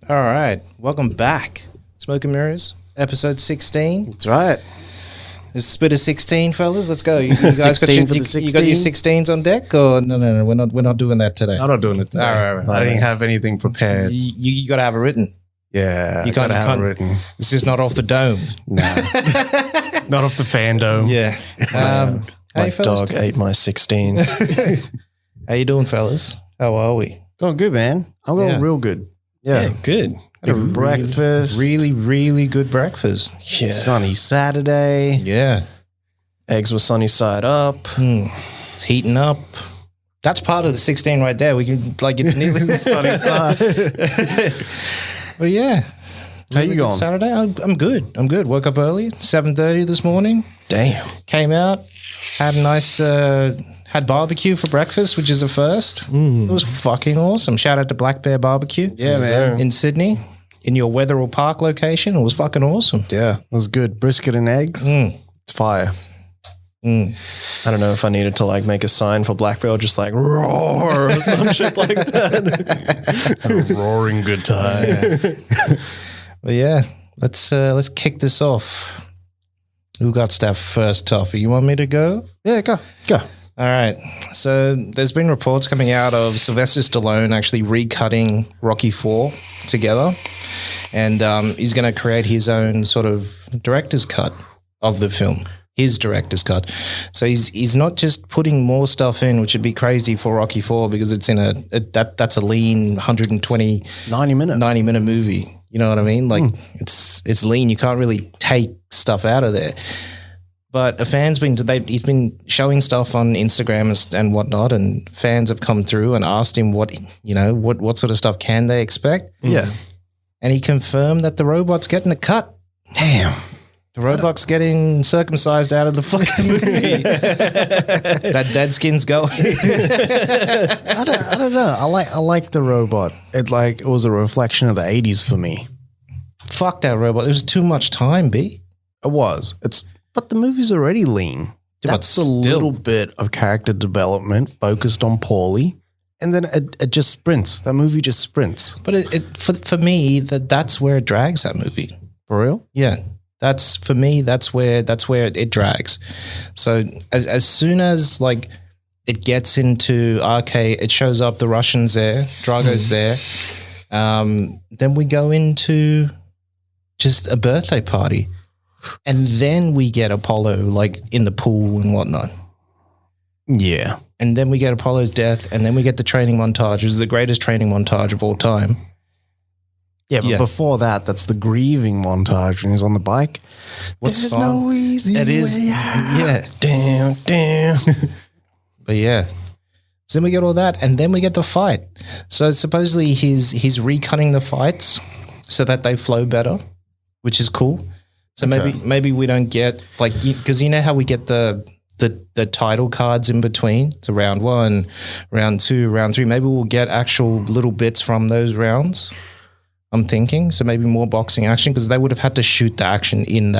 All right, welcome back. Smoke and Mirrors, episode 16. That's right. It's split of 16, fellas. Let's go. You guys got 16 your, for the you got your 16? 16s on deck, or no? We're not doing that today. I'm not doing it today. All right. I didn't have anything prepared. You got to have it written. Yeah, You I gotta can't- have it written. It's just not off the dome. Nah, not off the fandom. Yeah. Hey, My fellas. dog ate my 16. How you doing, fellas? How are we? Going good, man. I'm going Yeah. real good. Yeah. good. Had a breakfast. Really, really good breakfast. Yeah. Sunny Saturday. Yeah. Eggs were sunny side up. It's heating up. That's part of the 16 right there. We can, like, it's nearly Sunny side. But yeah. How you Good going? Saturday? I'm good. Woke up early, 7:30 this morning. Damn. Came out, had a nice, had barbecue for breakfast, which is a first. It was fucking awesome. Shout out to Black Bear Barbecue. Yeah, man. In Sydney, in your Wetherill Park location. It was fucking awesome. Yeah, it was good. Brisket and eggs. It's fire. I don't know if I needed to like make a sign for Black Bear, just like roar or some shit like that. A roaring good time. But yeah, let's kick this off. Who got stuff first topic? You want me to go? Yeah, go. All right. So there's been reports coming out of Sylvester Stallone actually recutting Rocky IV together, and he's going to create his own sort of director's cut of the film. His director's cut. So he's not just putting more stuff in, which would be crazy for Rocky IV because it's in that's a lean 120 90 minute movie. You know what I mean? Like it's lean. You can't really take stuff out of there. But a fan's he's been showing stuff on Instagram and whatnot, and fans have come through and asked him what sort of stuff can they expect. Yeah. And he confirmed that the robot's getting a cut. Damn. The robot's getting circumcised out of the fucking movie. That dead skin's going. I don't know. I like the robot. It was a reflection of the 80s for me. Fuck that robot. It was too much time, B. It was. But the movie's already lean. Yeah, That's but a still. little bit of character development focused on Paulie. And then it just sprints. That movie just sprints. But for me, that's where it drags, that movie. For real? Yeah. That's where it drags. So as soon as like it gets into it shows up, the Russians there, Drago's there, then we go into just a birthday party. And then we get Apollo like in the pool and whatnot. Yeah. And then we get Apollo's death, and then we get the training montage, which is the greatest training montage of all time. Yeah, but Yeah. before that, that's the grieving montage when he's on the bike. What's There's song? no easy It is, way out. yeah. Damn. But yeah. So then we get all that, and then we get the fight. So supposedly he's recutting the fights so that they flow better, which is cool. So maybe we don't get like, because you know how we get the title cards in between. So round 1, round 2, round 3. Maybe we'll get actual little bits from those rounds. I'm thinking so maybe more boxing action because they would have had to shoot the action in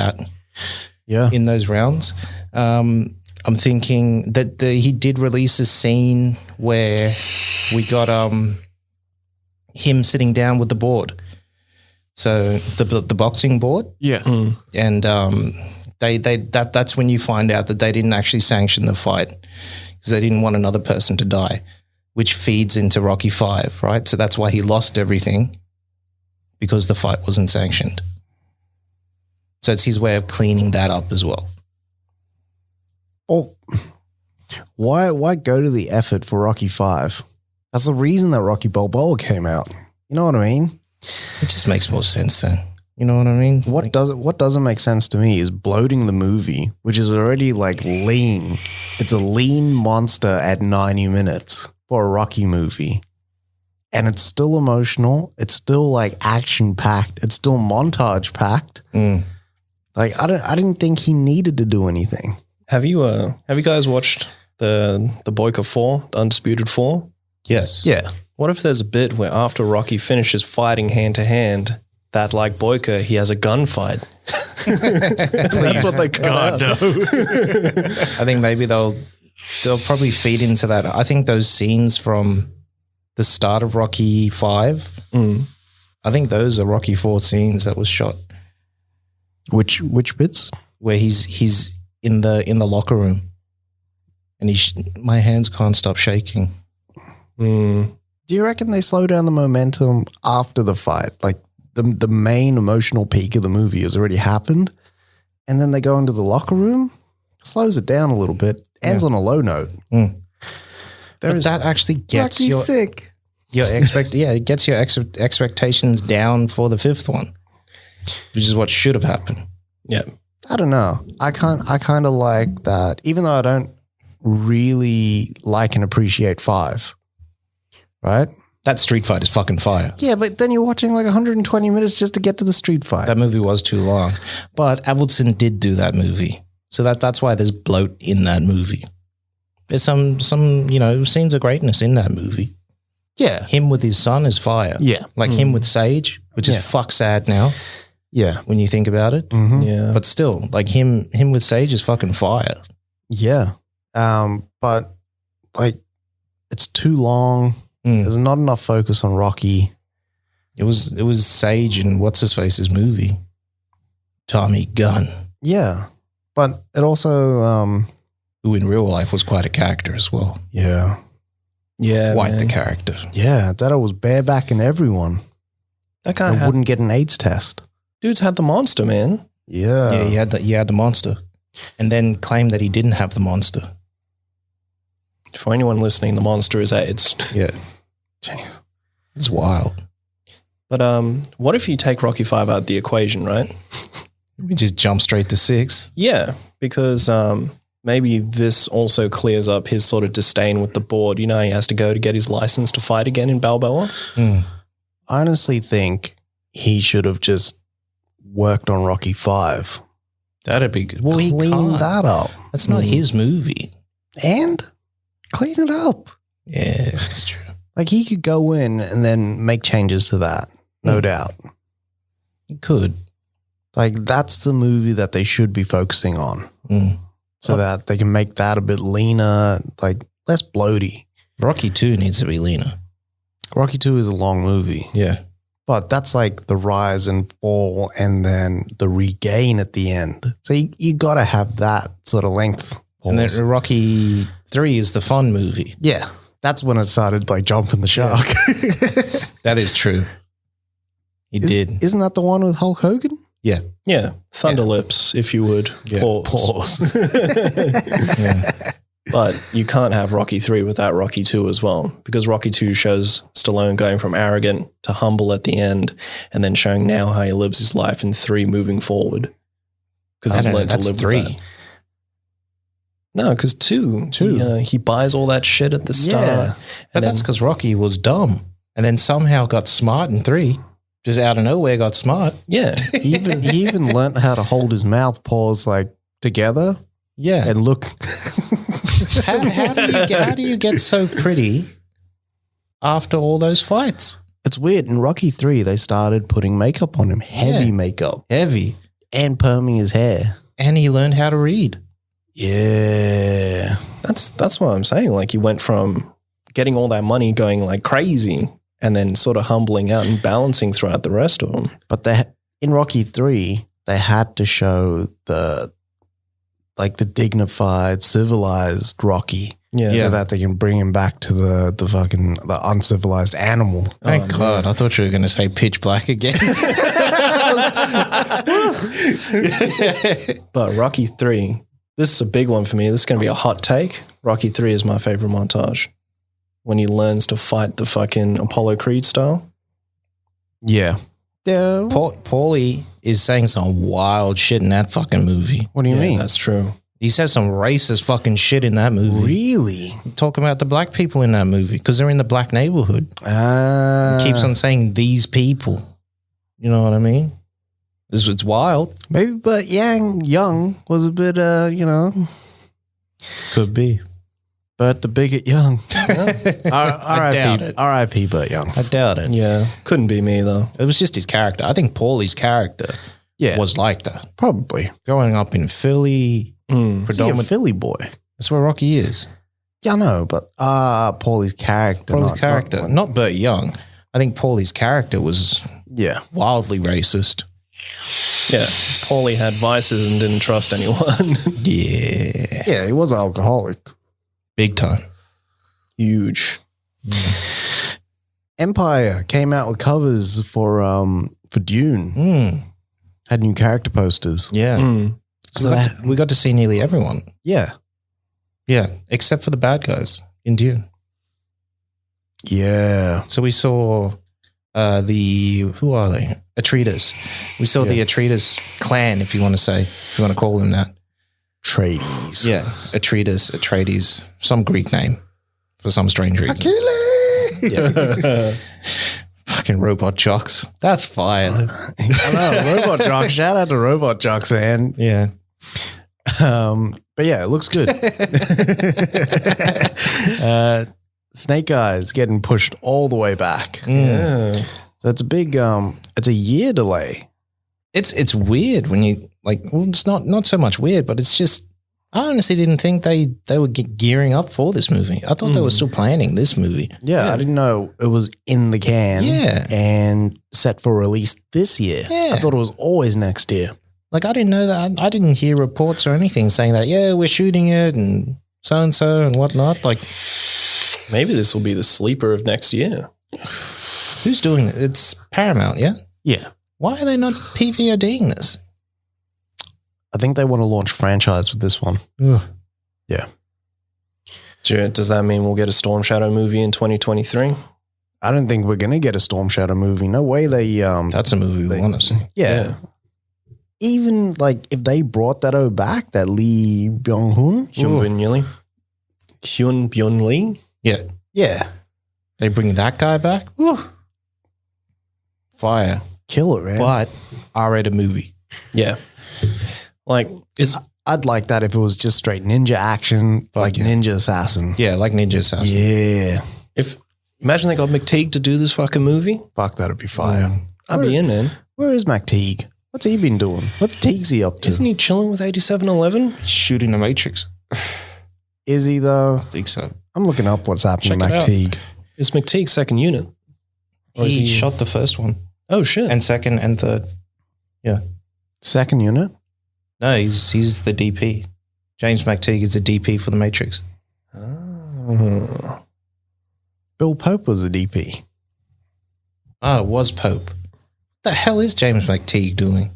those rounds. I'm thinking that he did release a scene where we got him sitting down with the board. So the boxing board. Yeah. And that's when you find out that they didn't actually sanction the fight because they didn't want another person to die, which feeds into Rocky V, right? So that's why he lost everything because the fight wasn't sanctioned. So it's his way of cleaning that up as well. Oh, why go to the effort for Rocky V? That's the reason that Rocky Balboa came out. You know what I mean? It just makes more sense then. You know what I mean? What doesn't make sense to me is bloating the movie, which is already like lean. It's a lean monster at 90 minutes for a Rocky movie. And it's still emotional. It's still like action packed. It's still montage packed. Like I didn't think he needed to do anything. Have you guys watched the Boyega 4, the Undisputed 4? Yes. Yeah. What if there's a bit where after Rocky finishes fighting hand to hand, that like Boyega, he has a gunfight? That's what they cut out. I think maybe they'll probably feed into that. I think those scenes from the start of Rocky V I think those are Rocky 4 scenes that was shot Which bits? where he's in the locker room, and my hands can't stop shaking. Mm. Do you reckon they slow down the momentum after the fight? Like the main emotional peak of the movie has already happened, and then they go into the locker room, slows it down a little bit, ends on a low note. Mm. But that actually gets Rocky's sick. it gets your expectations down for the fifth one, which is what should have happened. Yeah. I don't know. I kind of like that, even though I don't really like and appreciate 5. Right? That street fight is fucking fire. Yeah, but then you're watching like 120 minutes just to get to the street fight. That movie was too long. But Avildsen did do that movie. So that's why there's bloat in that movie. There's some scenes of greatness in that movie. Yeah. Him with his son is fire. Yeah. Like him with Sage, which is fuck sad now. Yeah. When you think about it. Mm-hmm. Yeah. But still, like him with Sage is fucking fire. Yeah. But like it's too long. There's not enough focus on Rocky. It was Sage and what's his face's movie, Tommy Gunn, Yeah, but it also who in real life was quite a character as well. yeah, Quite man. the character. yeah. That was barebacking everyone. That guy And wouldn't get an AIDS test. dude's had the monster, man. Yeah, Yeah, he had the monster, and then claimed that he didn't have the monster. For anyone listening, the monster is AIDS. Yeah, it's wild. But what if you take Rocky 5 out of the equation, right? We just jump straight to 6. Yeah, because maybe this also clears up his sort of disdain with the board. You know, he has to go to get his license to fight again in Balboa. I honestly think he should have just worked on Rocky 5. That'd be good. Well, he Clean can't. that up. That's not his movie. And clean it up. Yeah, that's true. Like he could go in and then make changes to that. No doubt. He could. Like that's the movie that they should be focusing on. So that they can make that a bit leaner, like less bloaty. Rocky 2 needs to be leaner. Rocky 2 is a long movie. Yeah. But that's like the rise and fall and then the regain at the end. So you got to have that sort of length. And then Rocky 3 is the fun movie. Yeah. That's when it started like jumping the shark. That is true. He did. Isn't that the one with Hulk Hogan? Yeah. Yeah, Thunder Lips, if you would. Yeah. Pause. Yeah. But you can't have Rocky 3 without Rocky 2 as well, because Rocky 2 shows Stallone going from arrogant to humble at the end, and then showing now how he lives his life in 3 moving forward. Because he's learned to live 3. with that. No, because 2. He buys all that shit at the start. Yeah. But that's because Rocky was dumb and then somehow got smart in 3. Just out of nowhere got smart. Yeah. He even learned how to hold his mouth paws like together Yeah. and look. How do you get so pretty after all those fights? It's weird. In Rocky 3, they started putting makeup on him, heavy makeup, Heavy. and perming his hair. And he learned how to read. Yeah. That's what I'm saying. Like, he went from getting all that money going like crazy and then sort of humbling out and balancing throughout the rest of them. But in Rocky 3, they had to show the dignified, civilized Rocky. Yeah. So that they can bring him back to the uncivilized animal. Thank God. I thought you were going to say Pitch Black again. But Rocky 3, this is a big one for me. This is going to be a hot take. Rocky 3 is my favorite montage. When he learns to fight the fucking Apollo Creed style. Yeah. Yeah. Paulie is saying some wild shit in that fucking movie. What do you mean? That's true. He says some racist fucking shit in that movie. Really? Talking about the black people in that movie because they're in the black neighborhood. Keeps on saying these people. You know what I mean? It's wild. Maybe, but Young was a bit, Could be. But the bigot Young. I doubt it. R.I.P. Burt Young. I doubt it. Yeah. Couldn't be me, though. It was just his character. I think Paulie's character was like that. Probably. Growing up in Philly, Is he a predominant. Philly boy? That's where Rocky is. Yeah, I know, but Paulie's character. Paulie's character. Not Burt Young. I think Paulie's character was Yeah. Wildly racist. Yeah. Paulie had vices and didn't trust anyone. Yeah. Yeah, he was an alcoholic. Big time. Huge. Empire came out with covers for Dune. Mm. Had new character posters. Yeah. Mm. So we got to see nearly everyone. Yeah. Yeah. Except for the bad guys in Dune. Yeah. So we saw who are they? Atreides. We saw the Atreides clan, if you want to call them that. Trades. Yeah. Atreides, some Greek name for some strange reason. Yeah. Fucking robot jocks. That's fire. I know, Robot Jocks. Shout out to Robot Jocks, man. Yeah. But yeah, it looks good. Snake Eyes getting pushed all the way back. Yeah. So it's a big it's a year delay. It's weird when you it's not so much weird, but it's just I honestly didn't think they were gearing up for this movie. I thought they were still planning this movie. Yeah, I didn't know it was in the can and set for release this year. Yeah. I thought it was always next year. Like, I didn't know that. I didn't hear reports or anything saying that, yeah, we're shooting it and so and whatnot. Like, maybe this will be the sleeper of next year. who's doing it? It's Paramount, yeah? Yeah. Why are they not PVODing this? I think they want to launch franchise with this one. Ugh. Yeah. Does that mean we'll get a Storm Shadow movie in 2023? I don't think we're going to get a Storm Shadow movie. No way they... That's a movie we want to see. Yeah. Even like if they brought that back, that Lee Byung-hun. Hyun Byun Lee? Yeah. Yeah. They bring that guy back? Woo. Fire. Kill it, man. But R-rated movie. Yeah. Like, I'd like that if it was just straight ninja action, like Ninja Assassin. Yeah, like Ninja Assassin. Yeah. Imagine they got McTeague to do this fucking movie. Fuck, that'd be fire. I'd be in, man. Where is McTeague? What's he been doing? What Teague's he up to? Isn't he chilling with 8711? Shooting the Matrix. Is he though? I think so. I'm looking up what's happening to Check it out. McTeague. It's McTeague's second unit. Or is He shot the first one. Oh, shit. And second and third. Second unit? No, he's the DP. James McTeague is the DP for the Matrix. Oh. Bill Pope was the DP. Oh, it was Pope. What the hell is James McTeague doing?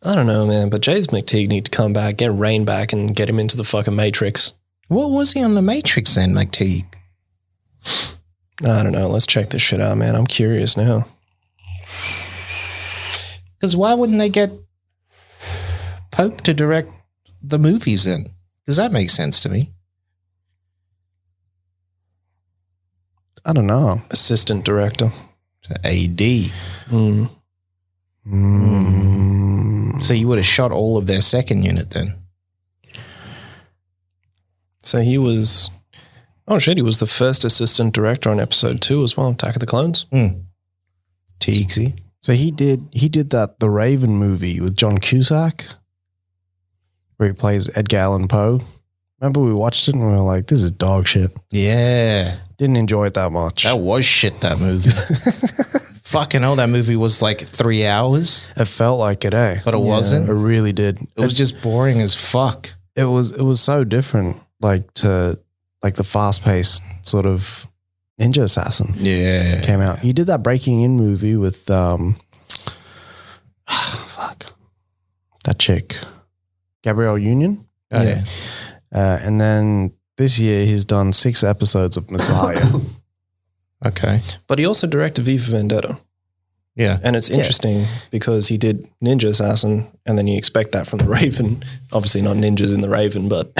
I don't know, man, but James McTeague need to come back, get Rain back, and get him into the fucking Matrix. What was he on the Matrix then, McTeague? I don't know. Let's check this shit out, man. I'm curious now. Because why wouldn't they get Pope to direct the movies then? Because that makes sense to me. I don't know. Assistant director. AD. So you would have shot all of their second unit then? So he was... Oh, shit. He was the first assistant director on episode 2 as well, Attack of the Clones. Teagsy. So he did that The Raven movie with John Cusack, where he plays Edgar Allan Poe. Remember we watched it and we were like, this is dog shit. Yeah. Didn't enjoy it that much. That was shit, that movie. Fucking hell, that movie was like 3 hours. It felt like it, eh? But it wasn't. It really did. It was just boring as fuck. It was so different, like to like the fast paced sort of Ninja Assassin. Yeah. Came out. He did that Breaking In movie with that chick, Gabrielle Union. Oh, yeah. And then this year he's done 6 episodes of Messiah. Okay. But he also directed V for Vendetta. Yeah. And it's interesting because he did Ninja Assassin, and then you expect that from the Raven. Obviously not ninjas in the Raven, but...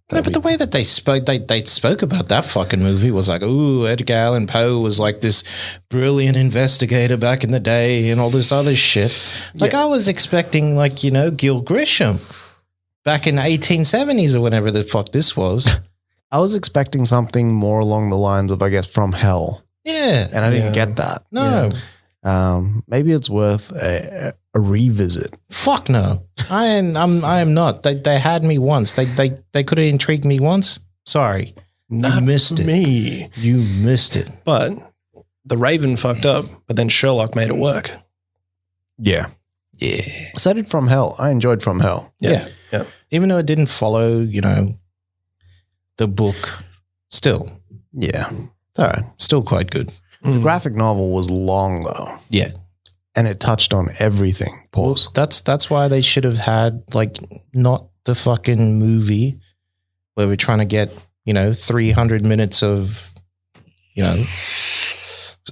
No, but the way that they spoke about that fucking movie was like, ooh, Edgar Allan Poe was like this brilliant investigator back in the day and all this other shit. Like I was expecting like, you know, Gil Grisham back in the 1870s or whenever the fuck this was. I was expecting something more along the lines of, I guess, From Hell. Yeah. And I didn't get that. No. Maybe it's worth a revisit. Fuck no. I am not. They had me once. They could have intrigued me once. Sorry. Not you missed it. me. You missed it. But the Raven fucked up, but then Sherlock made it work. Yeah. Yeah. So did From Hell. I enjoyed From Hell. Yeah. Even though it didn't follow, the book, still Yeah. All right. still quite good. The graphic novel was long, though, Yeah. and it touched on everything. Pause. That's why they should have had, not the fucking movie where we're trying to get, 300 minutes of,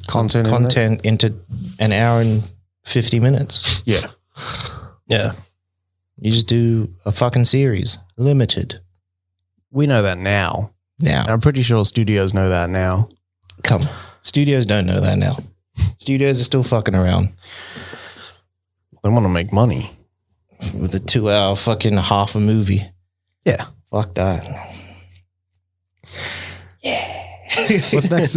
content into an hour and 50 minutes. Yeah. Yeah. You just do a fucking series, limited. We know that now. Now, I'm pretty sure studios know that now. come on. Studios don't know that now. Studios are still fucking around They want to make money. with a 2-hour fucking half a movie. Yeah. Fuck that. What's next?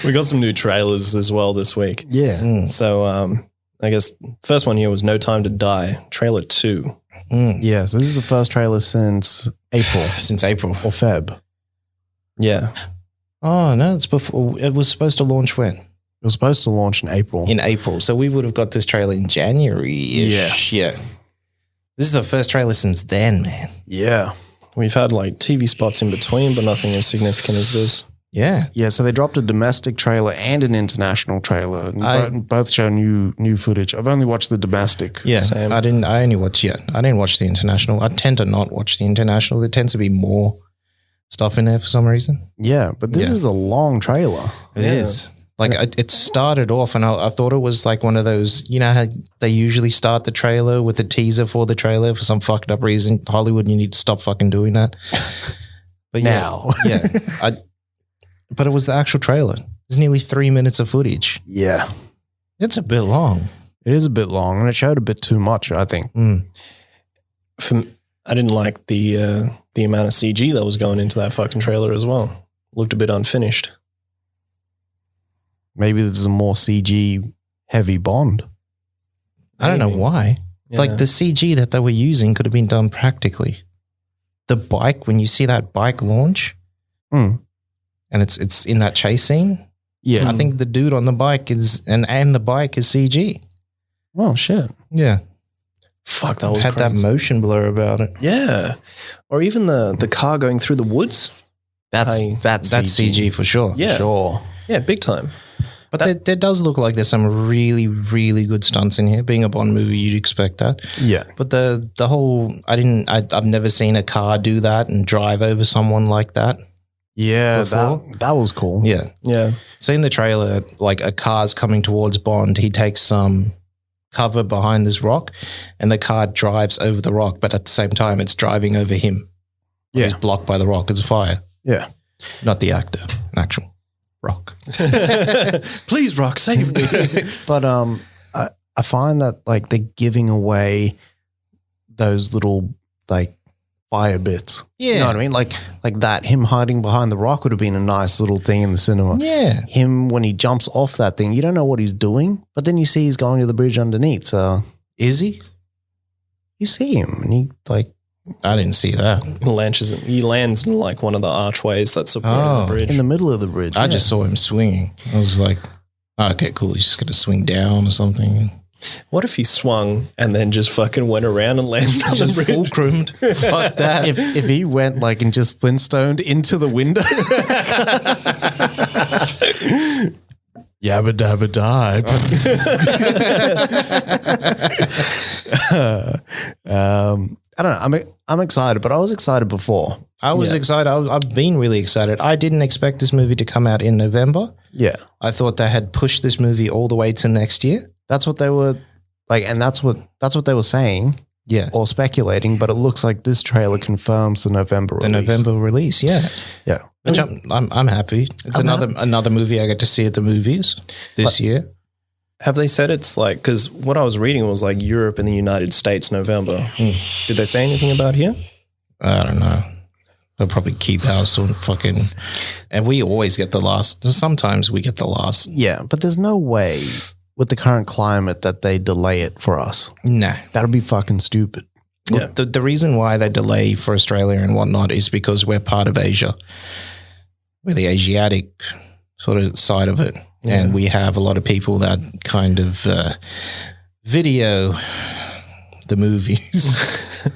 We got some new trailers as well this week. Yeah. Mm, So I guess first one here was No Time to Die, trailer 2. mm. Yeah. So this is the first trailer since April Since April. or Feb. It Yeah. Oh, no, it's before. It was supposed to launch when? was supposed to launch in April. In April. So we would have got this trailer in January-ish. Yeah. This is the first trailer since then, man. Yeah. We've had TV spots in between, but nothing as significant as this. Yeah. Yeah. So they dropped a domestic trailer and an international trailer. And both show new footage. I've only watched the domestic. Yeah. Same. I didn't watch the international. I tend to not watch the international. There tends to be more stuff in there for some reason. Yeah. But this Yeah. is a long trailer. It is. It started off and I thought it was like one of those, how they usually start the trailer with a teaser for the trailer for some fucked up reason. Hollywood, you need to stop fucking doing that. But Now. But it was the actual trailer. It's nearly 3 minutes of footage. Yeah. It's a bit long. It is a bit long and it showed a bit too much, I think. Mm. I didn't like the amount of CG that was going into that fucking trailer as well. Looked a bit unfinished. Maybe this is a more CG heavy Bond. I don't know Maybe. why. Yeah. The CG that they were using could have been done practically. The bike, when you see that bike launch Mm. and it's in that chase scene, Yeah. I think the dude on the bike is and the bike is CG. Oh, shit. Yeah. Fuck, that was Had crazy. that motion blur about it. Yeah. Or even the car going through the woods. That's That's CG for sure. Yeah. Sure. Yeah, big time. But there does look like there's some really, really good stunts in here. Being a Bond movie, you'd expect that. Yeah. But the whole, I've never seen a car do that and drive over someone like that. Yeah, Before? that was cool. Yeah. Yeah. So in the trailer, a car's coming towards Bond. He takes some cover behind this rock and the car drives over the rock. But at the same time, it's driving over him. Yeah. He's blocked by the rock. It's a fire. Yeah. Not the actor, an actual rock. Please, Rock, save me. But I find that they're giving away those little fire bits. Yeah. You know what I mean? Like that, him hiding behind the rock would have been a nice little thing in the cinema. Yeah. Him when he jumps off that thing, you don't know what he's doing, but then you see he's going to the bridge underneath. So Is he? you see him and he I didn't see that. He lands in one of the archways that support the bridge. in the middle of the bridge. I just saw him swinging. I was like, oh, okay, cool. He's just going to swing down or something. What if he swung and then just fucking went around and landed on the Just bridge? fulcrumed. Fuck that. if he went and just Flintstoned into the window. Yabba dabba die. I don't know. I'm excited, but I was excited before. I was excited. I've been really excited. I didn't expect this movie to come out in November. Yeah, I thought they had pushed this movie all the way to next year. that's what they were and that's what they were saying Yeah. or speculating. But it looks like this trailer confirms the November The release. November release. Yeah. Yeah, Which I'm happy. It's another movie I get to see at the movies this year. Have they said it's because what I was reading was Europe and the United States November. Did they say anything about here? I don't know. They'll probably keep ours till fucking, and we always get the last. Sometimes we get the last. yeah. But there's no way with the current climate that they delay it for us. Nah. That'd be fucking stupid. Yeah. The reason why they delay for Australia and whatnot is because we're part of Asia. We're the Asiatic sort of side of it. And we have a lot of people that kind of video the movies.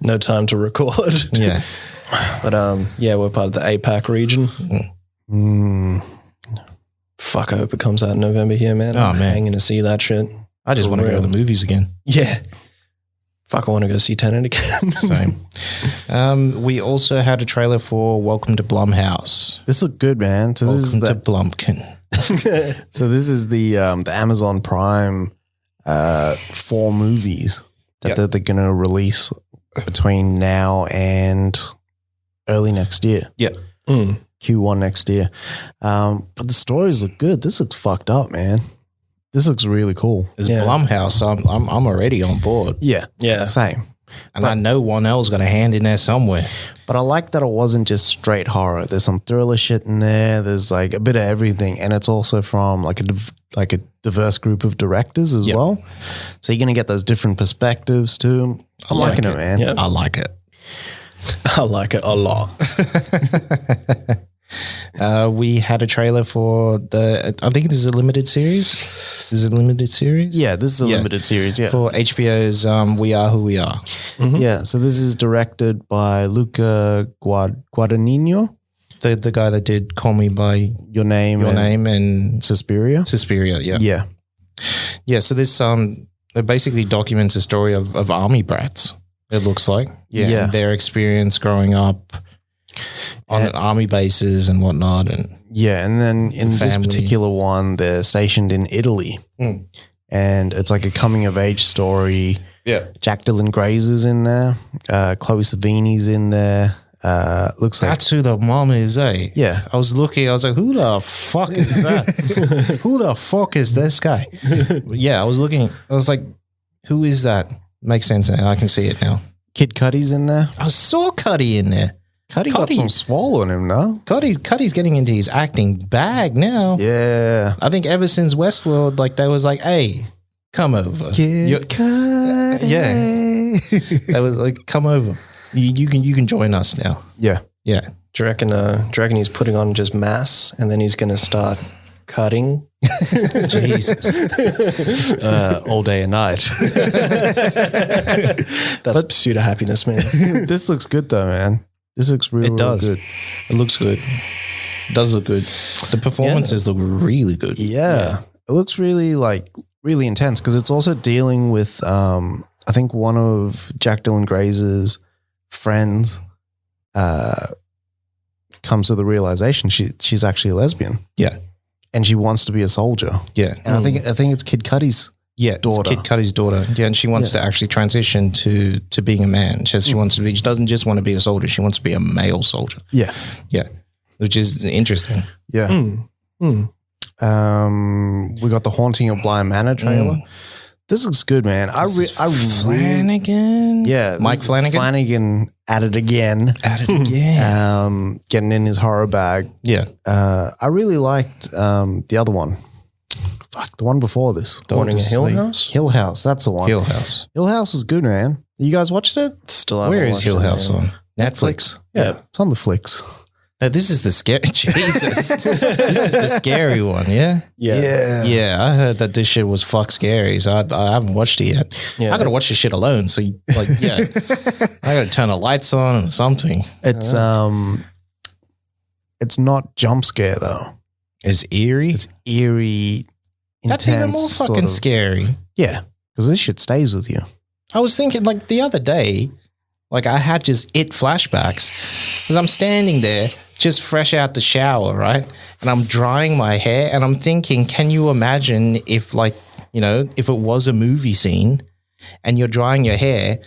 No time to record. Yeah. But we're part of the APAC region. Fuck, I hope it comes out in November here, man. I'm hanging to see that shit. I just want to go to the movies again. Yeah. Fuck, I want to go see Tenet again. Same. We also had a trailer for Welcome to Blumhouse. This looked good, man. So Welcome to Blumpkin. So this is the Amazon Prime 4 movies that they're going to release between now and early next year. Yeah. Q1 next year. But the stories look good. This looks fucked up, man. This looks really cool. It's Blumhouse. I'm already on board. Yeah. Same. And I know one L's got a hand in there somewhere. But I like that it wasn't just straight horror. There's some thriller shit in there. There's like a bit of everything, and it's also from like a diverse group of directors as well. So you're gonna get those different perspectives too. I'm liking it, man. Yeah. I like it. I like it a lot. We had a trailer for I think this is a limited series. This is a limited series? Yeah, this is a limited series, For HBO's We Are Who We Are. Mm-hmm. Yeah, so this is directed by Luca Guadagnino. The guy that did Call Me By Your Name and Suspiria. Suspiria, yeah. Yeah. Yeah, so this it basically documents a story of army brats, it looks like. Yeah. And their experience growing up on army bases and whatnot. And then in this particular one, they're stationed in Italy. And it's like a coming of age story. Yeah. Jack Dylan Gray's is in there. Chloe Savini's in there. Looks like that's who the mom is, eh? Yeah. I was like, who the fuck is that? Who the fuck is this guy? Yeah, I was looking. I was like, who is that? Makes sense now. I can see it now. Kid Cudi's in there. I saw Cudi in there. Cudi got some swole on him now. Cudi's getting into his acting bag now. Yeah. I think ever since Westworld, like they was like, hey, come over. Kid Cudi. Yeah. That was like, come over. You can join us now. Yeah. Yeah. Do you reckon he's putting on just mass and then he's going to start cutting? Jesus. All day and night. That's pursuit of happiness, man. This looks good though, man. This looks really good. It looks good. It does look good. The performances look really good. Yeah. It looks really really intense because it's also dealing with I think one of Jack Dylan Gray's friends comes to the realization she's actually a lesbian. Yeah. And she wants to be a soldier. Yeah. And I think it's Kid Cudi's daughter. It's Kid Cudi's daughter. Yeah, and she wants to actually transition to being a man. She wants to be. She doesn't just want to be a soldier. She wants to be a male soldier. Yeah. Yeah. Which is interesting. Yeah. We got the Haunting of Bly Manor trailer. This looks good, man. Flanagan? Yeah. Mike Flanagan? Flanagan at it again. Getting in his horror bag. Yeah. I really liked the other one. Fuck, the one before this. Haunting of Hill House? Hill House, that's the one. Hill House. Hill House was good, man. You guys watched it? Still Where is Hill House on? Netflix? Yeah. It's on the flicks. No, this is the scary. Jesus. This is the scary one, yeah? Yeah, I heard that this shit was fuck scary, so I haven't watched it yet. Yeah. I got to watch this shit alone, so I got to turn the lights on or something. It's not jump scare, though. It's eerie? It's eerie, intense. That's even more fucking scary. Yeah, because this shit stays with you. I was thinking, like, the other day, like, I had just flashbacks because I'm standing there just fresh out the shower, right? And I'm drying my hair and I'm thinking, can you imagine if, like, if it was a movie scene and you're drying your hair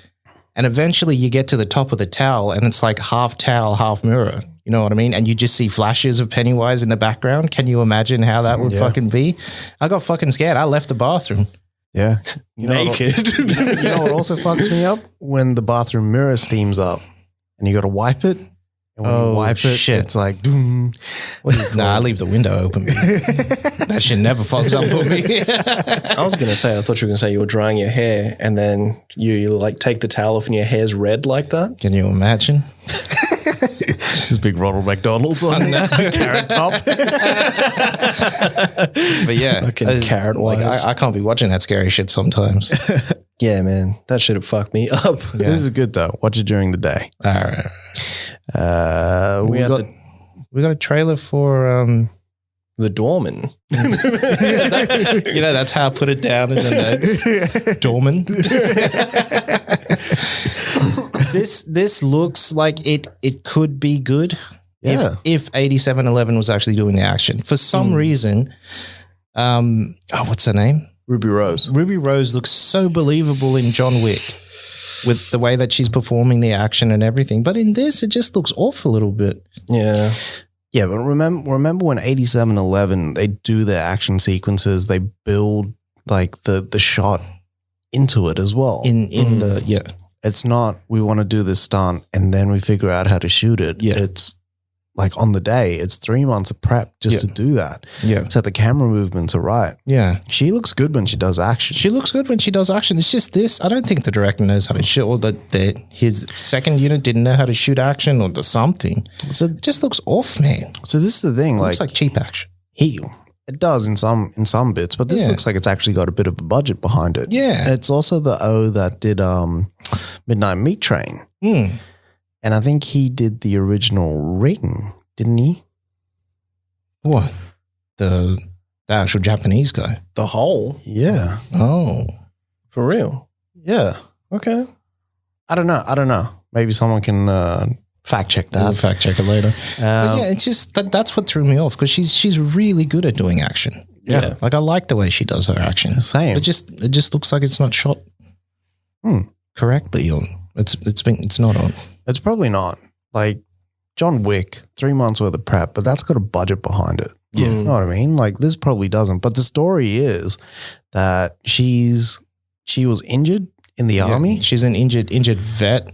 and eventually you get to the top of the towel and it's like half towel, half mirror. You know what I mean? And you just see flashes of Pennywise in the background. Can you imagine how that would fucking be? I got fucking scared. I left the bathroom. Yeah. Naked. You know what also fucks me up? When the bathroom mirror steams up and you got to wipe it. And when you wipe it, it's like, doom. I leave the window open. That shit never fucks up for me. I was going to say, I thought you were going to say you were drying your hair and then you like take the towel off and your hair's red like that. Can you imagine? Just big Ronald McDonald's on Carrot Top. But yeah, Fucking carrot like wires. I can't be watching that scary shit sometimes. Yeah, man. That should have fucked me up. This is good though. Watch it during the day. All right. We had We got a trailer for the doorman. that's how I put it down in the notes. Dorman. This looks like it could be good. Yeah. If 8711 was actually doing the action. For some reason, what's her name? Ruby Rose. Ruby Rose looks so believable in John Wick with the way that she's performing the action and everything. But in this, it just looks off a little bit. Yeah. Yeah, but remember when 8711 they do their action sequences, they build like the shot into it as well. In the It's not we want to do this stunt and then we figure out how to shoot it. Yeah. It's like on the day. It's 3 months of prep just to do that. Yeah. So the camera movements are right. Yeah. She looks good when she does action. She looks good when she does action. It's just this. I don't think the director knows how to shoot, or that his second unit didn't know how to shoot action or something. So, It just looks off, man. so this is the thing. It looks like cheap action. It does in some bits, but this Yeah. looks like it's actually got a bit of a budget behind it. Yeah. And it's also the O that did Midnight Meat Train. Mm. And I think he did the original Ring, didn't he? What? The actual Japanese guy. The hole. Yeah. Oh. For real. Yeah. Okay. I don't know. Maybe someone can fact check We'll that. fact check it later. But yeah, it's just that's what threw me off because she's really good at doing action. Yeah. Like I like the way she does her action. Same. It just looks like it's not shot correctly, or it's not on. It's probably not. Like John Wick, 3 months worth of prep, but that's got a budget behind it. Yeah. You know what I mean? Like this probably doesn't. But the story is that she was injured in the army. She's an injured vet.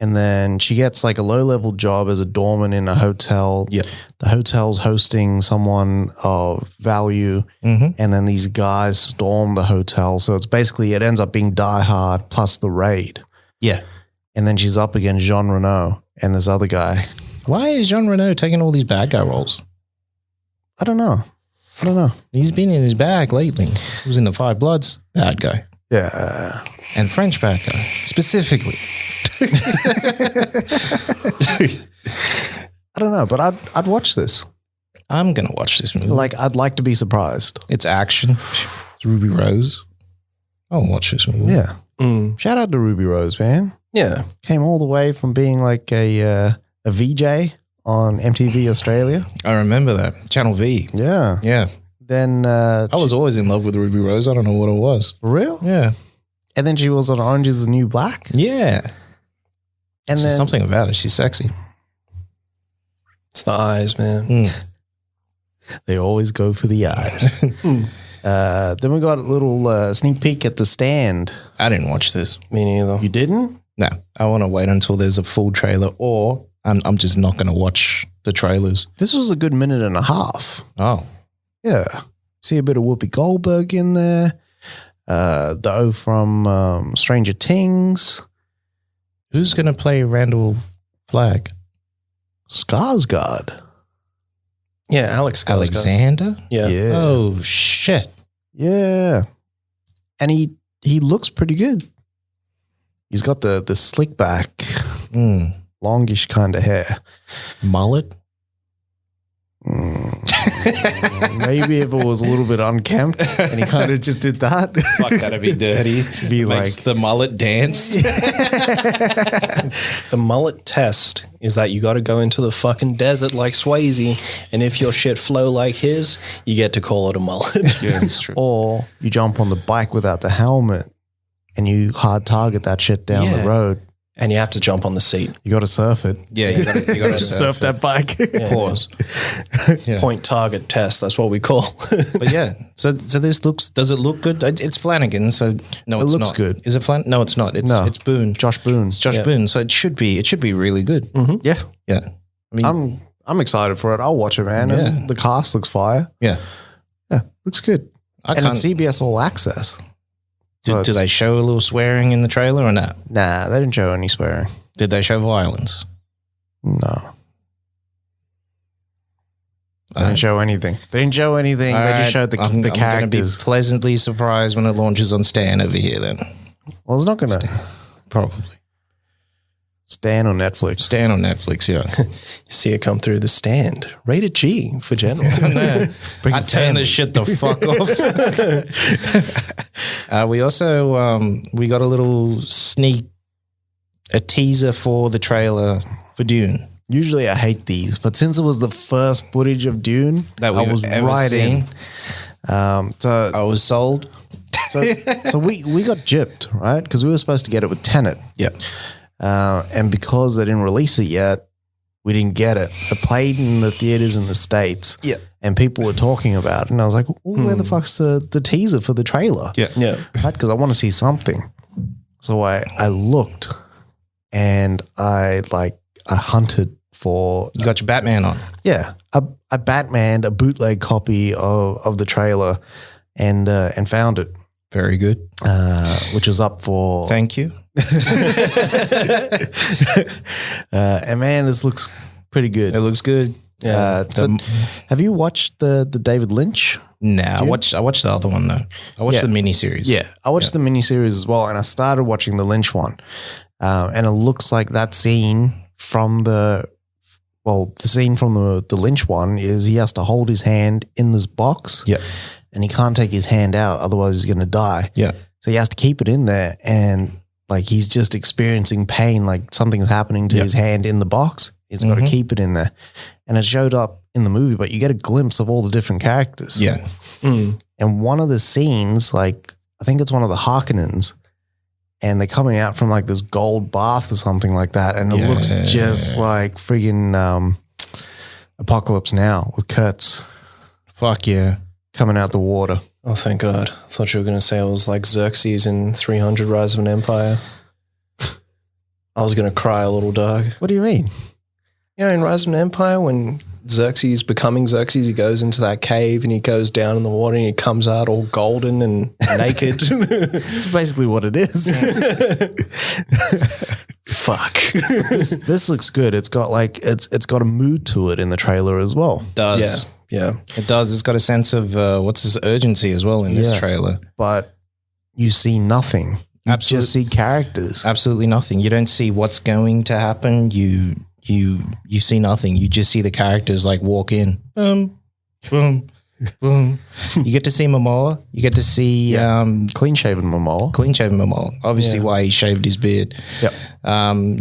And then she gets like a low-level job as a doorman in a hotel. Yeah. The hotel's hosting someone of value. Mm-hmm. And then these guys storm the hotel. So it's basically, it ends up being Die Hard plus the raid. Yeah. And then she's up against Jean Reno and this other guy. Why is Jean Reno taking all these bad guy roles? I don't know. He's been in his bag lately. He was in the Five Bloods, bad guy. Yeah. And French bad guy, specifically. I don't know, but I'd watch this. I'm going to watch this movie. Like, I'd like to be surprised. It's action. It's Ruby Rose. I'll watch this movie. Yeah. Mm. Shout out to Ruby Rose, man. Yeah. Came all the way from being like a VJ on MTV Australia. I remember that. Channel V. Yeah. Yeah. Then I was always in love with Ruby Rose. I don't know what it was. real. Yeah. And then she was on Orange Is the New Black. Yeah. And There's then something about it. She's sexy. It's the eyes, man. Mm. they always go for the eyes. Then we got a little sneak peek at The Stand. I didn't watch this. Me neither. You didn't? No. I want to wait until there's a full trailer, or I'm just not going to watch the trailers. This was a good minute and a half. Oh. Yeah. See a bit of Whoopi Goldberg in there. The O from Stranger Things. Who's going to play Randall Flagg? Skarsgård. Yeah, Alex Skarsgård. Alexander? Yeah. Yeah. Oh, shit. Yeah. And he looks pretty good. He's got the slick back, Mm. longish kind of hair. Mullet? Maybe if it was a little bit unkempt and he kind of just did that. Fuck, that'd be dirty. Be Makes like- the mullet dance. The mullet test is that you got to go into the fucking desert like Swayze, and if your shit flow like his, you get to call it a mullet. Yeah, it's true. Or you jump on the bike without the helmet and you hard target that shit down Yeah. the road. And you have to jump on the seat. You got to surf it. Yeah, you got to Surf that bike. Pause. Yeah. Point target test. That's what we call. But yeah, so this looks. Does it look good? It's Flanagan, so no, It it's looks not. good. Is it Flanagan? No, it's not. It's No. it's Boone. Josh Boone. It's Josh Yeah. Boone. So it should be really good. Yeah. Yeah, I mean, I'm excited for it. I'll watch it, man. And Yeah. the cast looks fire. yeah. Yeah, looks good. I And can't. it's CBS All Access. Do they show a little swearing in the trailer or not? Nah, they didn't show any swearing. Did they show violence? No. didn't show anything. They didn't show anything. All they right, just showed the I'm going to be characters. pleasantly surprised when it launches on Stan over here then. Well, it's not going to Probably. stand on Netflix. Stan on Netflix, yeah. See it come through the stand. Rated G for general. I turn this shit the fuck off. We also we got a little a teaser for the trailer for Dune. Usually I hate these, but since it was the first footage of Dune That I we've was ever right seen. in. So I was sold. so we got gypped, right? Because we were supposed to get it with Tenet. Yeah. And because they didn't release it yet, we didn't get it. It played in the theaters in the States. Yeah. And people were talking about it. And I was like, where the fuck's the teaser for the trailer? Yeah. Yeah. Right? Because I want to see something. So I looked and I hunted for, You got your Batman on. a Batman, a bootleg copy of the trailer and found it, Very good. which was up for, Thank you. and man, this looks pretty good. It looks good. So have you watched the David Lynch? Nah, I watched the other one though. I watched the miniseries. Yeah, I watched the miniseries as well, and I started watching the Lynch one, and it looks like that scene from the scene from the Lynch one is he has to hold his hand in this box, Yeah. and he can't take his hand out, otherwise he's going to die. Yeah. So he has to keep it in there, and like he's just experiencing pain, like something's happening to his hand in the box. He's got to keep it in there, and it showed up in the movie, but you get a glimpse of all the different characters. Yeah. And one of the scenes, like I think it's one of the Harkonnens, and they're coming out from like this gold bath or something like that, and it looks just like friggin' Apocalypse Now with Kurtz Fuck yeah. coming out the water. Oh, thank God. I thought you were going to say it was like Xerxes in 300 Rise of an Empire. I was going to cry a little, dog. What do you mean? You know, in Rise of an Empire, when Xerxes becoming Xerxes, he goes into that cave and he goes down in the water and he comes out all golden and naked. It's basically what it is. Fuck. This looks good. It's got like it's got a mood to it in the trailer as well. Does. Yeah. It does. It's got a sense of what's his urgency as well in this trailer. But you see nothing. You just see characters. Absolutely nothing. You don't see what's going to happen. You see nothing. You just see the characters like walk in. Boom, boom, boom. You get to see Momoa. You get to see Clean shaven Momoa. clean shaven Momoa. Obviously, why he shaved his beard. Yep.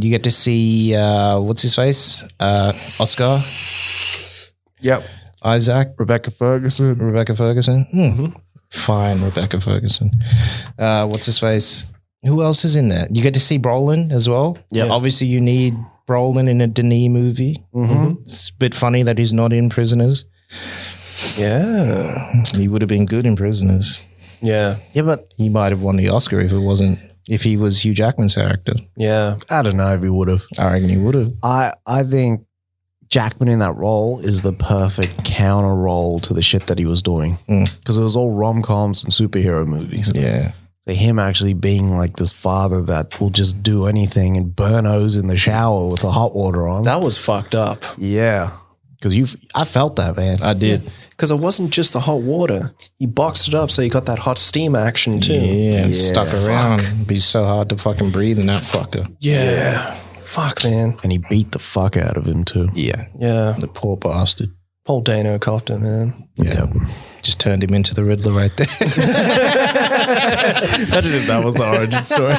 You get to see what's his face? Oscar Yep. Isaac. Rebecca Ferguson. Rebecca Ferguson. Fine, Rebecca Ferguson. What's his face? Who else is in there? You get to see Brolin as well. Yeah. Obviously, you need Brolin in a Denis movie. It's a bit funny that he's not in Prisoners. Yeah. He would have been good in Prisoners. Yeah. Yeah, but He might have won the Oscar if he was Hugh Jackman's character. Yeah. I don't know if he would have. I reckon he would have. I think Jackman in that role is the perfect counter role to the shit that he was doing. Because it was all rom-coms and superhero movies. Yeah. So him actually being like this father that will just do anything and burn hose in the shower with the hot water on. That was fucked up. Yeah. Because I felt that, man. I did. Because it wasn't just the hot water. He boxed it up so you got that hot steam action too. Yeah, and stuck around. It'd be so hard to fucking breathe in that fucker. Yeah. Fuck, man. And he beat the fuck out of him too. Yeah. Yeah. The poor bastard. Paul Dano copped it, man. Yeah. Just turned him into the Riddler right there. Imagine if that was the origin story.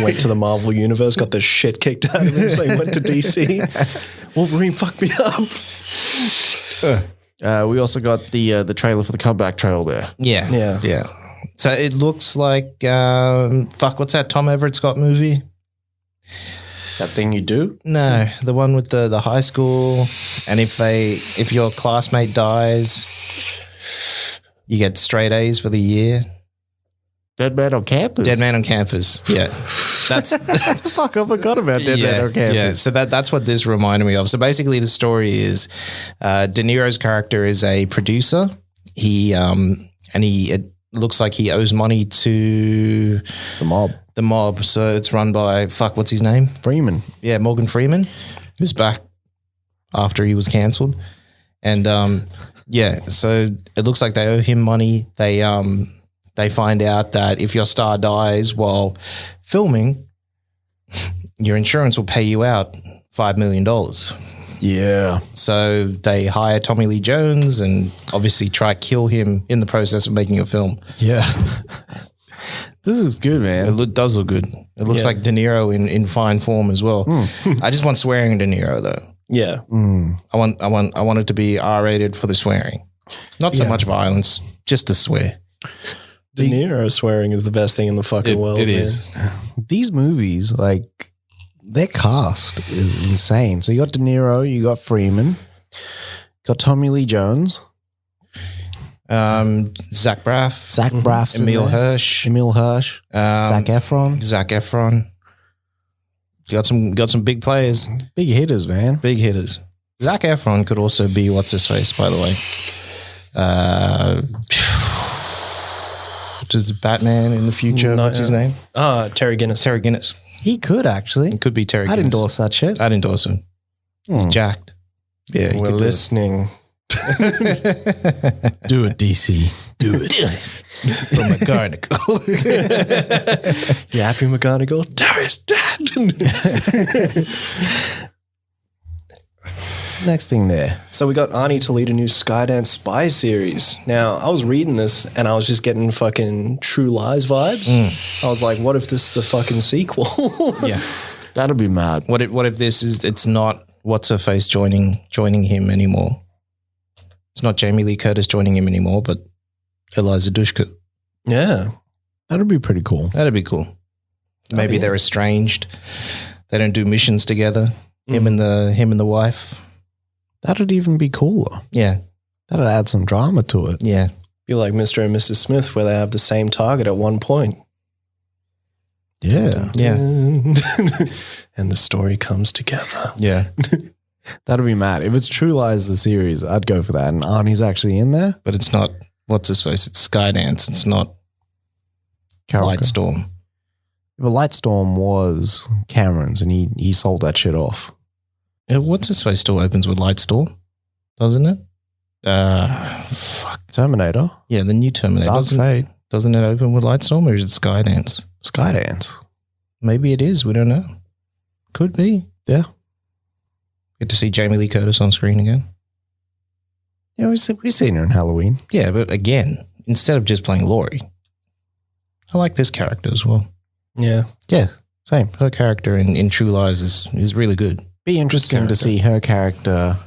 Went to the Marvel universe, got the shit kicked out of him, so he went to DC. Wolverine fucked me up. We also got the trailer for the comeback trail there. Yeah. Yeah. Yeah. So it looks like, what's that Tom Everett Scott movie? That thing you do? No, the one with the high school, and if your classmate dies, you get straight A's for the year. Dead Man on Campus. Dead Man on Campus. Yeah. That's Fuck, I forgot about Dead Man on Campus. Yeah, so that's what this reminded me of. So basically the story is De Niro's character is a producer. It looks like he owes money to The mob. the mob. So it's run by, what's his name? Freeman. Yeah, Morgan Freeman, who's back. after he was cancelled. And so it looks like they owe him money. They find out that if your star dies while filming, your insurance will pay you out $5 million. Yeah. So they hire Tommy Lee Jones and obviously try to kill him in the process of making a film. Yeah. This is good, man. It does look good. It looks like De Niro in fine form as well. I just want swearing in De Niro though. Yeah. I want it to be R-rated for the swearing. Not so much violence, just to swear. De Niro swearing is the best thing in the fucking world. It man. is. These movies, like, their cast is insane. So you got De Niro, you got Freeman, got Tommy Lee Jones, Zach Braff, Emil Hirsch, Zac Efron. Got some big players, big hitters, man. big hitters. Zac Efron could also be what's his face, by the way. Does Batman in the future? What's his name? Terry Guinness. Terry Guinness. He could actually. It could be Terry I'd Guinness. endorse that shit. I'd endorse him. He's jacked. Yeah, he We're could do it. listening. Do it, DC. Do it. From McGarnagle. You happy, McGonagall? Terry's dead. Next thing there. So we got Arnie to lead a new Skydance spy series. Now, I was reading this and I was just getting fucking True Lies vibes. I was like, what if this is the fucking sequel? Yeah. That'd be mad. What if this is? It's not what's her face joining him anymore. It's not Jamie Lee Curtis joining him anymore, but Eliza Dushku. Yeah. That'd be pretty cool. That'd be cool. Maybe they're estranged. They don't do missions together. Him and the wife. That'd even be cooler. Yeah. That'd add some drama to it. Yeah. Be like Mr. and Mrs. Smith where they have the same target at one point. Yeah. Yeah. And the story comes together. Yeah. That'd be mad. If it's True Lies, the series, I'd go for that. And Arnie's actually in there. But it's not what's his face. It's Skydance. It's not Lightstorm. But Lightstorm was Cameron's and he sold that shit off. Yeah, what's his face still opens with Lightstorm, doesn't it? Fuck. Terminator. Yeah, the new Terminator. Dark Fate. Doesn't it open with Lightstorm or is it Skydance? Skydance. Maybe it is. We don't know. Could be. Yeah. Get to see Jamie Lee Curtis on screen again. Yeah, we've seen her in Halloween. Yeah, but again, instead of just playing Laurie, I like this character as well. Yeah. Yeah, same. Her character in True Lies is really good. Be interesting to see her character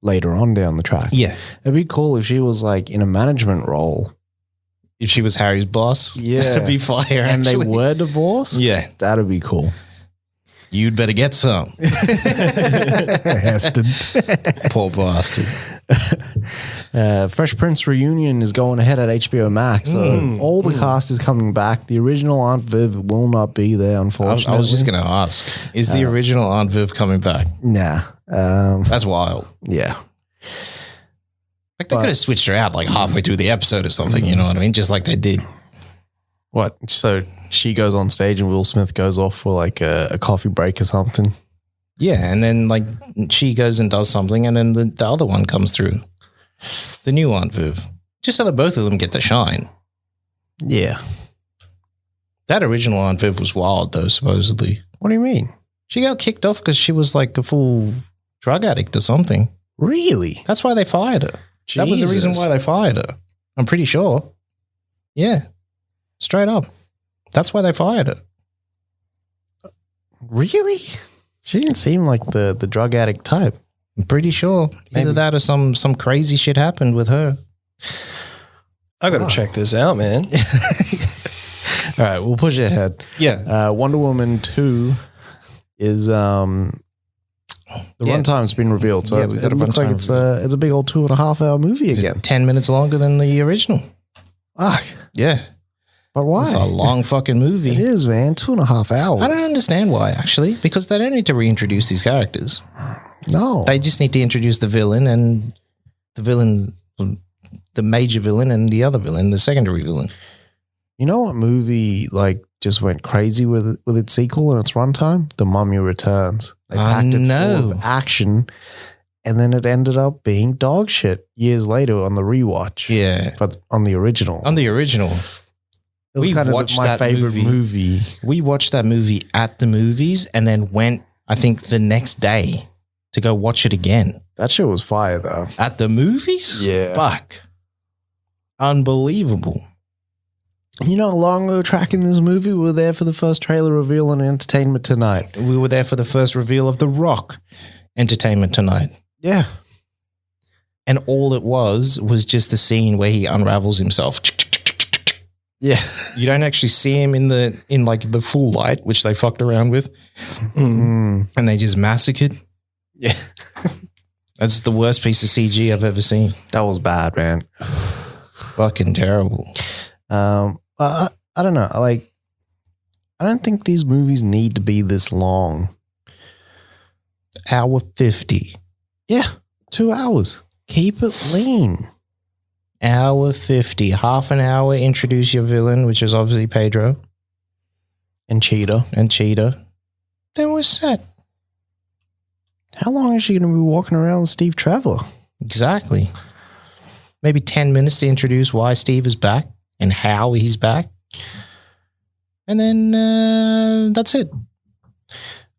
later on down the track. Yeah. It'd be cool if she was like in a management role. If she was Harry's boss, Yeah. that'd be fire, And actually. they were divorced? Yeah. That'd be cool. You'd better get some. Heston. Poor bastard. Fresh Prince reunion is going ahead at HBO Max. So all the cast is coming back. The original Aunt Viv will not be there, unfortunately. I was just going to ask, is the original Aunt Viv coming back? Nah. That's wild. Yeah. Like they could have switched her out like halfway through the episode or something, you know what I mean? Just like they did. What? So she goes on stage and Will Smith goes off for like a coffee break or something. Yeah, and then like she goes and does something and then the other one comes through. The new Aunt Viv. Just so that both of them get to shine. Yeah. That original Aunt Viv was wild though, supposedly. What do you mean? She got kicked off because she was like a full drug addict or something. Really? That's why they fired her. That was the reason why they fired her. I'm pretty sure. Yeah. Straight up. That's why they fired her. Really? She didn't seem like the drug addict type. I'm pretty sure. Either that or some crazy shit happened with her. I got to check this out, man. All right, we'll push it ahead. Yeah. Wonder Woman 2 is the runtime's been revealed, so Yeah, we got it a looks like runtime it's a big old 2.5 hour movie again. 10 minutes longer than the original. Fuck. Yeah. But why? It's a long fucking movie. It is, man. 2.5 hours. I don't understand why, actually, because they don't need to reintroduce these characters. No. They just need to introduce the villain and the major villain and the other villain, the secondary villain. You know what movie like just went crazy with its sequel and its runtime? The Mummy Returns. They packed it full of action and then it ended up being dog shit years later on the rewatch. Yeah. But on the original. On the original. It was We kind of watched my that favorite movie. We watched that movie at the movies and then went, I think, the next day to go watch it again. That shit was fire, though. At the movies? Yeah. Fuck. Unbelievable. You know how long we were tracking this movie? We were there for the first trailer reveal on Entertainment Tonight. We were there for the first reveal of The Rock Entertainment Tonight. Yeah. And all it was just the scene where he unravels himself. Yeah. You don't actually see him in the full light, which they fucked around with. Mm. And they just massacred. Yeah. That's the worst piece of CG I've ever seen. That was bad, man. Fucking terrible. I don't know. I don't think these movies need to be this long. Hour 50. Yeah. 2 hours. Keep it lean. Hour 50. Half an hour, introduce your villain, which is obviously Pedro. And Cheetah. Then we're set. How long is she going to be walking around with Steve Trevor? Exactly. Maybe 10 minutes to introduce why Steve is back and how he's back. And then that's it.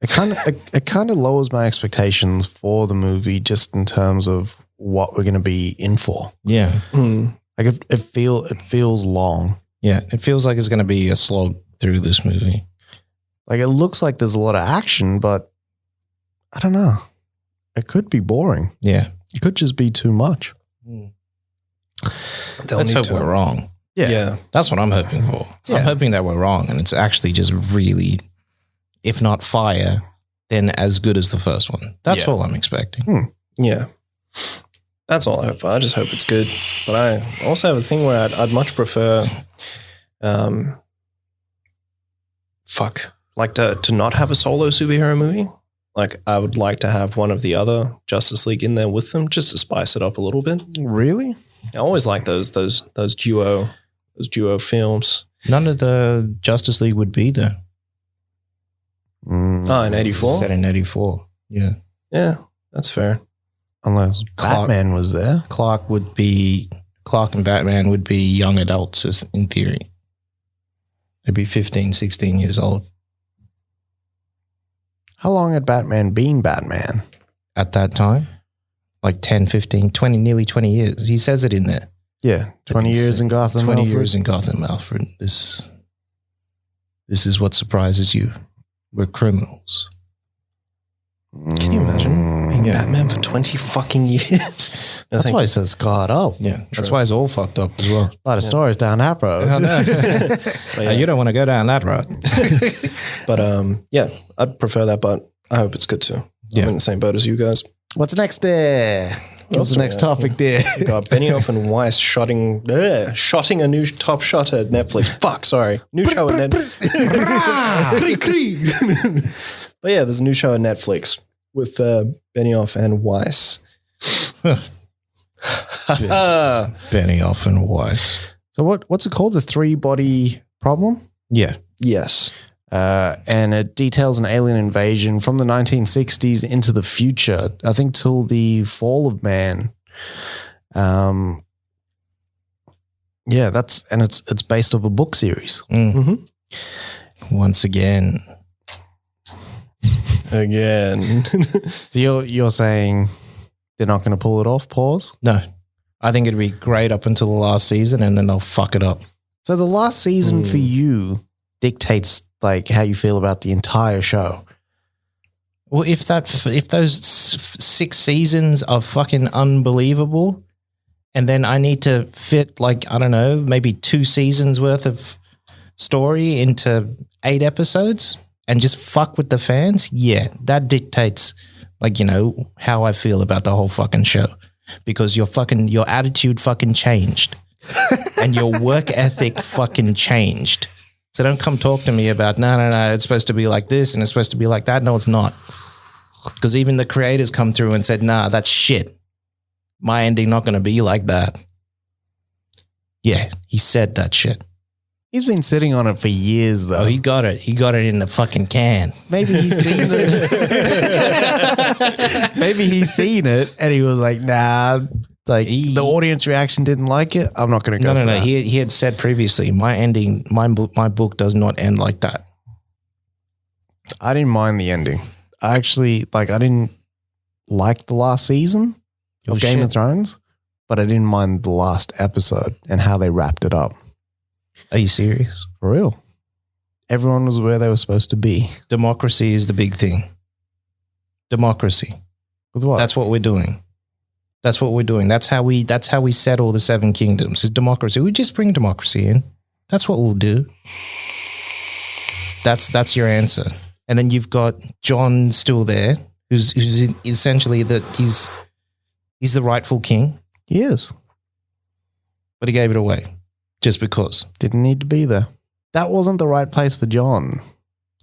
It kind of lowers my expectations for the movie just in terms of what we're going to be in for. Yeah. Like it feels long. Yeah. It feels like it's going to be a slog through this movie. Like it looks like there's a lot of action, but I don't know. It could be boring. Yeah. It could just be too much. Let's hope we're wrong. Yeah. That's what I'm hoping for. So I'm hoping that we're wrong and it's actually just really, if not fire, then as good as the first one. That's all I'm expecting. Yeah. That's all I hope for. I just hope it's good. But I also have a thing where I'd much prefer, to not have a solo superhero movie. Like I would like to have one of the other Justice League in there with them just to spice it up a little bit. Really? I always like those duo films. None of the Justice League would be there. In 84? Set in 84. Yeah. Yeah, that's fair. Unless Batman was there. Clark and Batman would be young adults in theory. They'd be 15, 16 years old. How long had Batman been Batman? At that time? Like 10, 15, 20, nearly 20 years. He says it in there. Yeah. 20 years in Gotham. 20 Alfred. years in Gotham, Alfred. This is what surprises you. We're criminals. Can you imagine being Batman for 20 fucking years? No, That's why he says God up. Yeah. That's why it's all fucked up as well. A lot of stories down that road. I know. You don't want to go down that road. But yeah, I'd prefer that, but I hope it's good too. Yeah. I'm in the same boat as you guys. What's next there? What's the next topic there? We got Benioff and Weiss shotting a new Top Shot at Netflix. Fuck, sorry. New show at Netflix. But yeah, there's a new show on Netflix with Benioff and Weiss. Benioff and Weiss. So what's it called? The 3-body problem? Yeah. Yes. And it details an alien invasion from the 1960s into the future, I think till the fall of man. Yeah, it's based off a book series. Once again. So you're saying they're not going to pull it off? Pause. No. I think it'd be great up until the last season and then they'll fuck it up. So the last season for you dictates like how you feel about the entire show. Well, if those 6 seasons are fucking unbelievable, and then I need to fit like, I don't know, maybe 2 seasons worth of story into 8 episodes and just fuck with the fans, yeah, that dictates like, you know, how I feel about the whole fucking show. Because your attitude fucking changed. And your work ethic fucking changed. So don't come talk to me about, no, it's supposed to be like this and it's supposed to be like that. No, it's not. Because even the creators come through and said, nah, that's shit. My ending not going to be like that. Yeah, he said that shit. He's been sitting on it for years, though. Oh, he got it. He got it in the fucking can. Maybe he's seen it. Maybe he's seen it and he was like, nah, like the audience reaction didn't like it. I'm not going to go for that. He had said previously, my book does not end like that. I didn't mind the ending. I actually, I didn't like the last season of Game of Thrones, but I didn't mind the last episode and how they wrapped it up. Are you serious? For real. Everyone was where they were supposed to be. Democracy is the big thing. Democracy. With what? That's what we're doing. That's what we're doing. That's how we settle the 7 kingdoms. Is democracy. We just bring democracy in. That's what we'll do. That's your answer. And then you've got Jon still there, who's essentially he's the rightful king. He is. But he gave it away. Just because. Didn't need to be there. That wasn't the right place for Jon.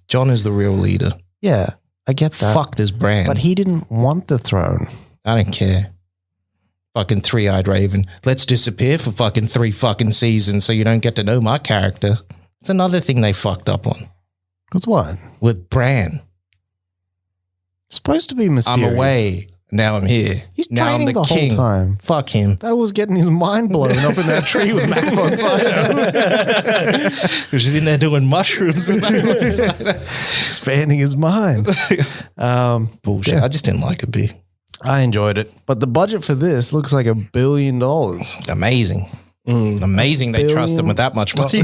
Jon is the real leader. Yeah, I get that. Fuck this brand. But he didn't want the throne. I don't care. Fucking 3-eyed raven. Let's disappear for fucking 3 fucking seasons so you don't get to know my character. It's another thing they fucked up on. With what? With Bran. It's supposed to be mysterious. I'm away. Now I'm here. He's now training I'm the whole king. time. Fuck him. That was getting his mind blown up in that tree with Max von Sydow. She's in there doing mushrooms and expanding his mind. Bullshit. Yeah. I just didn't like it, B. I enjoyed it. But the budget for this looks like $1 billion. Amazing. Amazing they trust him with that much money.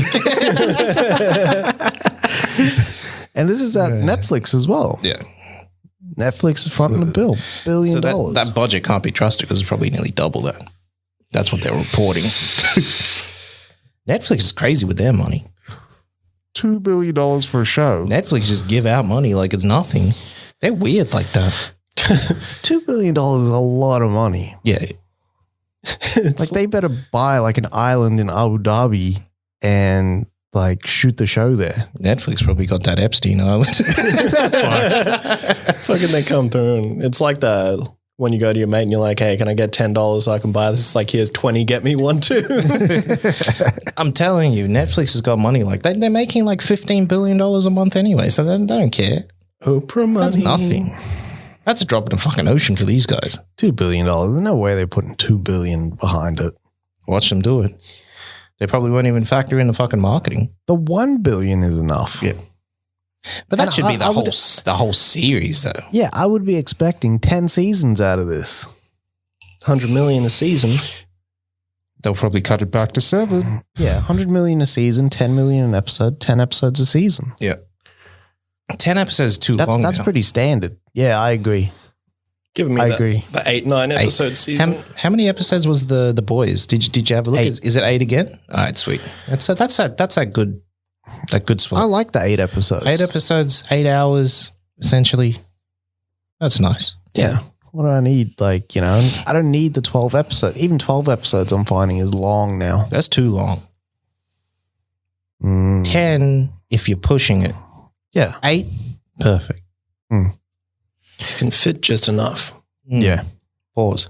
And this is at Netflix as well. Yeah. Netflix is fronting the bill. $1 billion. So that budget can't be trusted because it's probably nearly double that. That's what they're reporting. Netflix is crazy with their money. $2 billion for a show. Netflix just give out money like it's nothing. They're weird like that. $2 billion is a lot of money. Yeah. Like they better buy like an island in Abu Dhabi and like shoot the show there. Netflix probably got that Epstein Island. That's fine. Fucking they come through and it's like that when you go to your mate and you're like, hey, can I get $10 so I can buy this? It's like, here's 20, get me one too. I'm telling you, Netflix has got money like that. They're making like $15 billion a month anyway, so they don't care. Oprah money. That's nothing. That's a drop in the fucking ocean for these guys. $2 billion. There's no way they're putting $2 billion behind it. Watch them do it. They probably won't even factor in the fucking marketing. The $1 billion is enough. Yeah. But that should be the whole series, though. Yeah, I would be expecting 10 seasons out of this. 100 million a season. They'll probably cut it back to 7. Yeah, 100 million a season, 10 million an episode, 10 episodes a season. Yeah. 10 episodes is too long. That's pretty standard. Yeah, I agree. Give me agree. The 8-9 episode season. How many episodes was the Boys? Did you have a look? 8. Is it 8 again? All right, sweet. That's a good spot. I like the 8 episodes. 8 episodes, 8 hours, essentially. That's nice. Yeah. What do I need? I don't need the 12 episodes. Even 12 episodes I'm finding is long now. That's too long. 10 if you're pushing it. Yeah. 8, perfect. You can fit just enough. Yeah. Pause.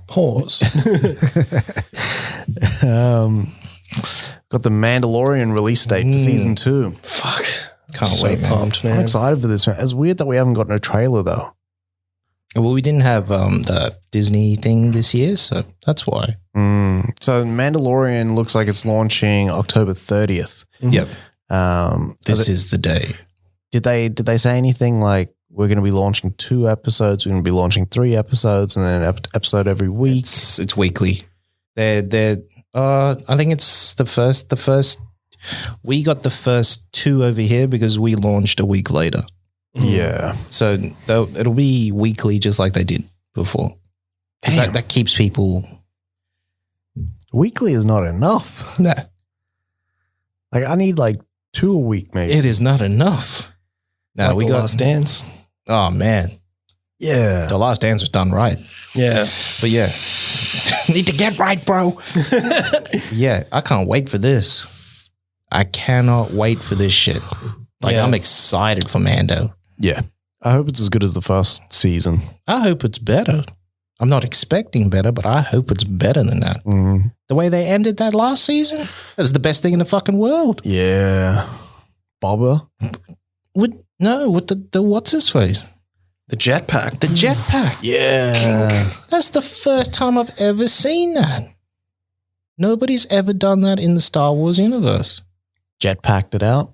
Got the Mandalorian release date for season 2. Fuck. Can't wait, man. Pumped, man. I'm excited for this, man. It's weird that we haven't got no trailer, though. Well, we didn't have the Disney thing this year, so that's why. So Mandalorian looks like it's launching October 30th. Yep. This is is the day. Did they say anything like we're going to be launching 2 episodes, we're going to be launching 3 episodes, and then an episode every week? It's weekly. They're I think it's the first. We got the first 2 over here because we launched a week later. Yeah. So it'll be weekly, just like they did before. That keeps people. Weekly is not enough. Nah, I need 2 a week, maybe. it is not enough. No, we The got Last Dance. Oh man, Yeah. The Last Dance was done right. Yeah. But yeah, need to get right, bro. Yeah, I can't wait for this. I cannot wait for this shit. I'm excited for Mando. Yeah. I hope it's as good as the first season. I hope it's better. I'm not expecting better, but I hope it's better than that. Mm. The way they ended that last season, that was the best thing in the fucking world. Yeah. Bobber? With the what's his face? The jetpack. The jetpack. Yeah. That's the first time I've ever seen that. Nobody's ever done that in the Star Wars universe. Jetpacked it out.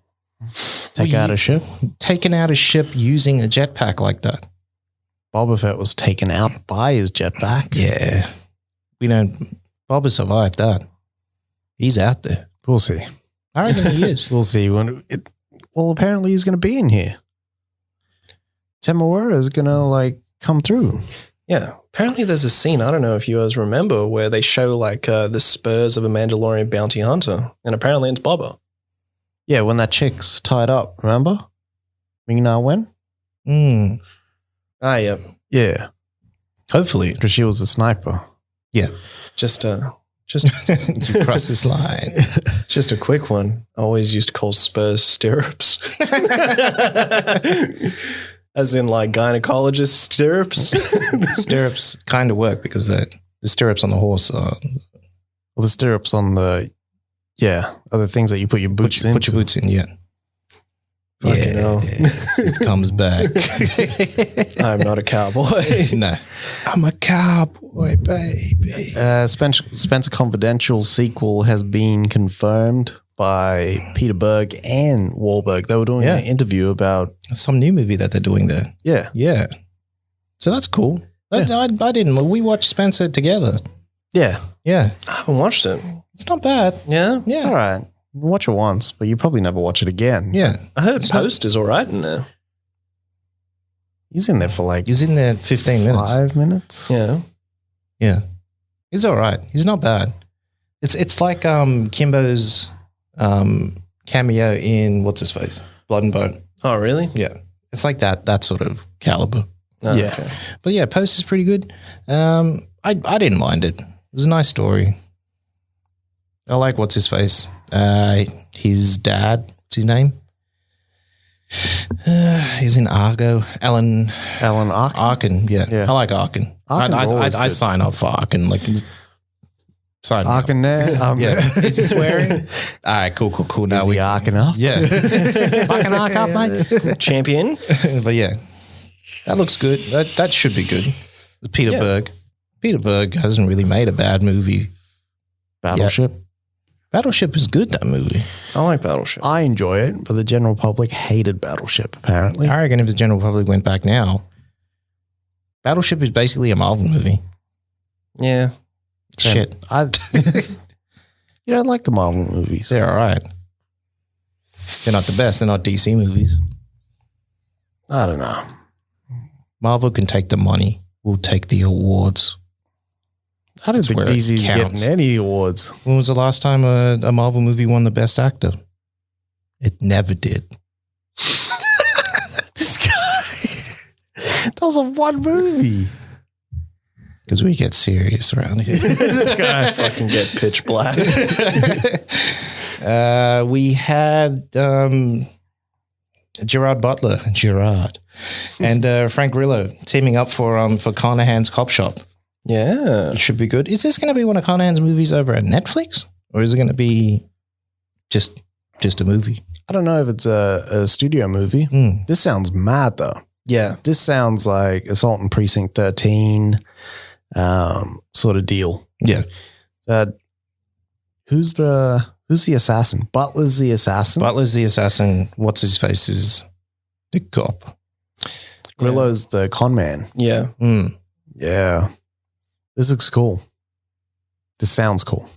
Take out a ship. Taken out a ship using a jetpack like that. Boba Fett was taken out by his jetpack. Yeah. We don't. Boba survived that. He's out there. We'll see. I reckon he is. We'll see. Well, apparently he's going to be in here. Temuera is going to come through. Yeah. Apparently there's a scene, I don't know if you guys remember, where they show the spurs of a Mandalorian bounty hunter. And apparently it's Boba. Yeah, when that chick's tied up, remember? Ming-Na Wen? Ah, yeah. Yeah. Hopefully. Because she was a sniper. Yeah. Just you cross this line. just a quick one. I always used to call spurs stirrups. As in gynecologist stirrups. Stirrups kind of work because the stirrups on the horse are... Well, the stirrups on the... Yeah, are the things that you put your boots in. Put your boots in, yeah. Fucking hell. Yes, it comes back. I'm not a cowboy. No. I'm a cowboy, baby. Spencer Confidential sequel has been confirmed by Peter Berg and Wahlberg. They were doing an interview about... Some new movie that they're doing there. Yeah. Yeah. So that's cool. Yeah. I didn't. We watched Spencer together. Yeah. Yeah. I haven't watched it. It's not bad. Yeah? Yeah. It's all right. Watch it once, but you probably never watch it again. Yeah. I heard Post is all right in there. He's in there for He's in there 15 minutes. 5 minutes. Yeah. Yeah. He's all right. He's not bad. It's like Kimbo's cameo in what's his face? Blood and Bone. Oh, really? Yeah. It's like that sort of caliber. Oh, Yeah. Okay. But yeah, Post is pretty good. I didn't mind it. It was a nice story. I like what's his face. His dad. What's his name? He's in Argo. Alan Arkin. Arkin. Yeah. Yeah. I like Arkin. Arkin's always I good. sign up for Arkin. Sign me up. Arkin there. Yeah. Is he swearing? All right. Cool. Now Is he arcing up? Yeah. Fucking arc up, mate. Champion? But yeah, that looks good. That should be good. Peter Berg. Peter Berg hasn't really made a bad movie. Battleship. Battleship is good, that movie. I like Battleship. I enjoy it, but the general public hated Battleship, apparently. I reckon if the general public went back now, Battleship is basically a Marvel movie. Yeah. Shit. You don't like the Marvel movies. They're all right. They're not the best. They're not DC movies. I don't know. Marvel can take the money. We'll take the awards. I don't think where it DC's counts. getting any awards. When was the last time a Marvel movie won the best actor? It never did. This guy. That was a one movie. Because we get serious around here. This guy fucking get pitch black. We had Gerard Butler, and Frank Grillo teaming up for Carnahan's Cop Shop. Yeah. It should be good. Is this going to be one of Carnahan's movies over at Netflix? Or is it going to be just a movie? I don't know if it's a studio movie. This sounds mad, though. Yeah. This sounds like Assault on Precinct 13 sort of deal. Yeah. Who's the assassin? Butler's the assassin? Butler's the assassin. What's his face is the cop. Grillo's the con man. Yeah. Yeah. This looks cool. This sounds cool.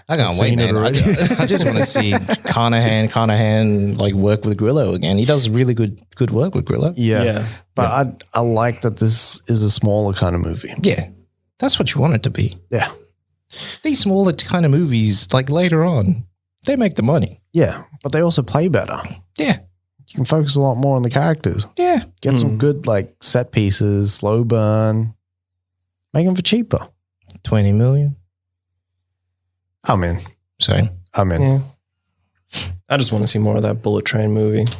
I can't wait, man. I just want to see Carnahan like work with Grillo again. He does really good work with Grillo. Yeah. But I like that this is a smaller kind of movie. Yeah. That's what you want it to be. Yeah. These smaller kind of movies, like later on, they make the money. Yeah. But they also play better. Yeah. You can focus a lot more on the characters. Yeah. Get some good like set pieces, slow burn. Make them for cheaper. 20 million. I'm in. Same. I'm in. Yeah. I just want to see more of that Bullet Train movie.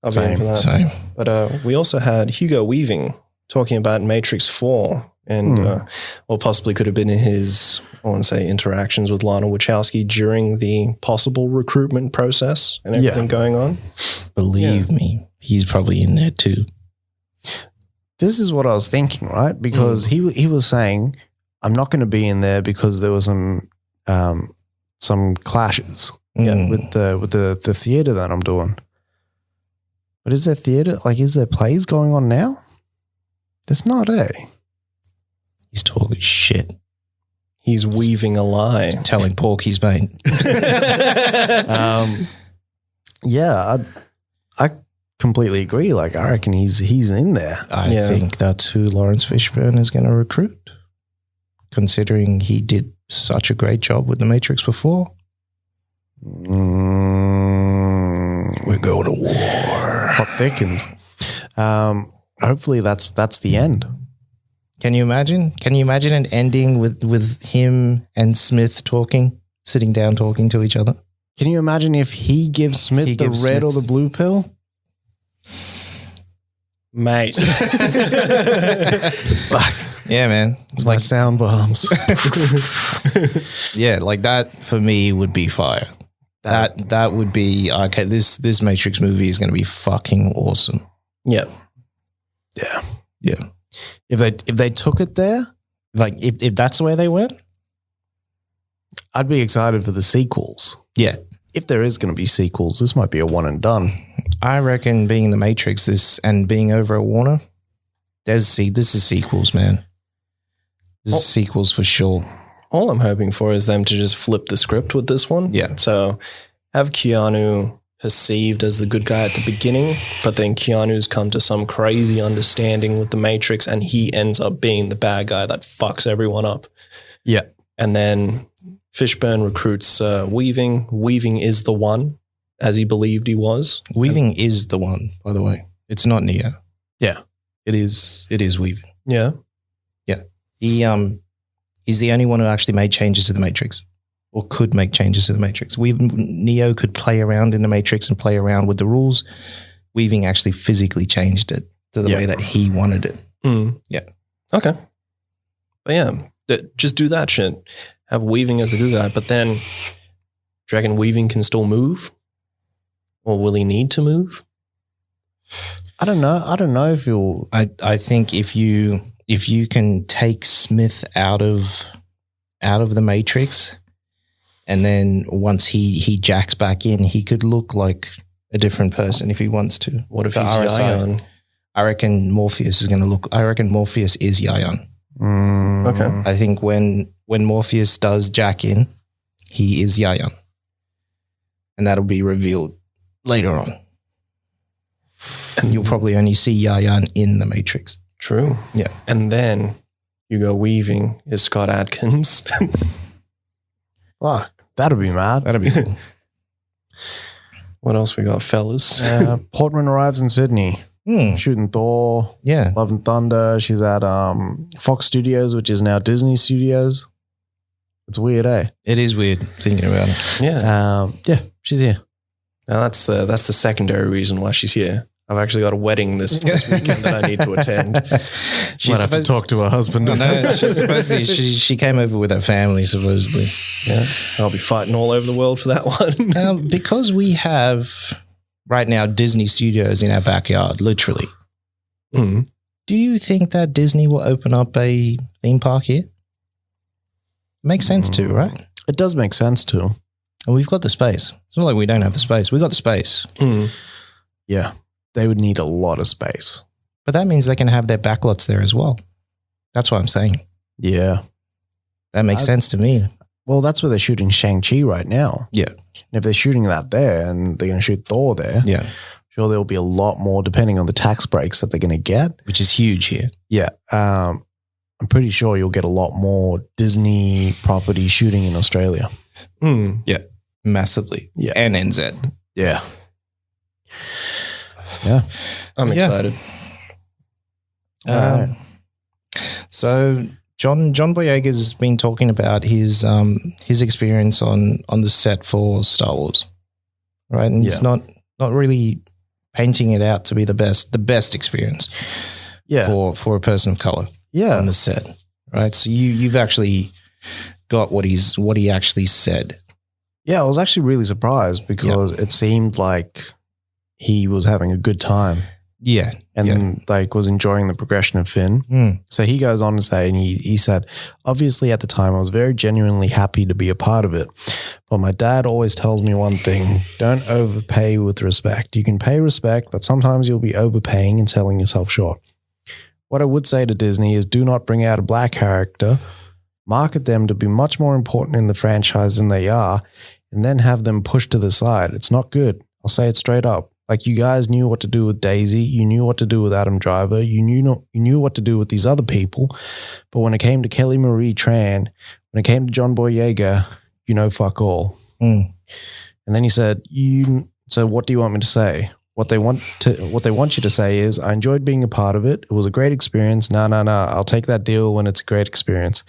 I'll be in for that. Same. But we also had Hugo Weaving talking about Matrix 4 and or possibly could have been his, I want to say, interactions with Lana Wachowski during the possible recruitment process and everything going on. Believe me, he's probably in there too. This is what I was thinking, right? Because he was saying, I'm not going to be in there because there was some clashes with the theater that I'm doing. But is there theater? Like, is there plays going on now? There's not, eh? He's talking shit. He's weaving a lie. Telling Porky's mate. Yeah, I completely agree. Like, I reckon he's in there. I think that's who Lawrence Fishburne is going to recruit, considering he did such a great job with The Matrix before. We're going to war. Hot dickens. Hopefully that's the end. Can you imagine? Can you imagine an ending with him and Smith sitting down talking to each other? Can you imagine if he gives Smith the red or the blue pill? Mate. Yeah, man. It's like sound bombs. Yeah, like that for me would be fire. That would be okay. This Matrix movie is going to be fucking awesome. Yeah. Yeah. Yeah. If they took it there, like if that's the way they went, I'd be excited for the sequels. Yeah. If there is going to be sequels, this might be a one and done. I reckon being in The Matrix and being over at Warner, this is sequels, man. This is sequels for sure. All I'm hoping for is them to just flip the script with this one. Yeah. So have Keanu perceived as the good guy at the beginning, but then Keanu's come to some crazy understanding with the Matrix and he ends up being the bad guy that fucks everyone up. Yeah. And then Fishburne recruits Weaving. Weaving is the one, as he believed he was. Weaving is the one, by the way. It's not Neo. Yeah. It is Weaving. Yeah. Yeah. He's the only one who actually made changes to the Matrix. Or could make changes to the Matrix. Neo could play around in the Matrix and play around with the rules. Weaving actually physically changed it to the way that he wanted it. Mm. Yeah. Okay. But yeah, just do that shit. Have Weaving as the good guy, but then do you reckon Weaving can still move? Or will he need to move? I don't know if he'll... I think if you can take Smith out of the Matrix, and then once he jacks back in, he could look like a different person if he wants to. What if he's Yayan? I reckon Morpheus is Yayan. Okay. I think when Morpheus does jack in, he is Yayan. And that'll be revealed later on. And you'll probably only see Yayan in the Matrix. True. Yeah. And then you go Weaving is Scott Adkins. Fuck, that'd be mad. That'd be cool. What else we got, fellas? Portman arrives in Sydney, shooting Thor, Yeah. Love and Thunder. She's at Fox Studios, which is now Disney Studios. It's weird, eh? It is weird thinking about it. Yeah. Yeah, she's here. Now that's the secondary reason why she's here. I've actually got a wedding this weekend that I need to attend. Might have to talk to her husband. No, she's supposedly she came over with her family, supposedly. Yeah, I'll be fighting all over the world for that one. Now, because we have right now Disney Studios in our backyard, literally. Mm. Do you think that Disney will open up a theme park here? Makes sense too, right? It does make sense too. And we've got the space. It's not like we don't have the space. We've got the space. Mm. Yeah, they would need a lot of space. But that means they can have their backlots there as well. That's what I'm saying. Yeah. That makes sense to me. Well, that's where they're shooting Shang-Chi right now. Yeah. And if they're shooting that there and they're going to shoot Thor there, sure there'll be a lot more depending on the tax breaks that they're going to get. Which is huge here. Yeah. I'm pretty sure you'll get a lot more Disney property shooting in Australia. Mm. Yeah. Massively. Yeah. And NZ. Yeah. Yeah. I'm excited. So John Boyega's been talking about his experience on the set for Star Wars, right? And it's not really painting it out to be the best experience. for a person of color Yeah. on the set, right? So you've actually got what he actually said. Yeah, I was actually really surprised because it seemed like he was having a good time. Yeah. And like was enjoying the progression of Finn. Mm. So he goes on to say, and he said, obviously at the time I was very genuinely happy to be a part of it. But my dad always tells me one thing, don't overpay with respect. You can pay respect, but sometimes you'll be overpaying and selling yourself short. What I would say to Disney is do not bring out a black character, market them to be much more important in the franchise than they are, and then have them pushed to the side. It's not good. I'll say it straight up. Like you guys knew what to do with Daisy. You knew what to do with Adam Driver. You knew what to do with these other people. But when it came to Kelly Marie Tran, when it came to John Boyega, fuck all. Mm. And then he said, so what do you want me to say? What they want you to say is, I enjoyed being a part of it. It was a great experience. No. I'll take that deal when it's a great experience.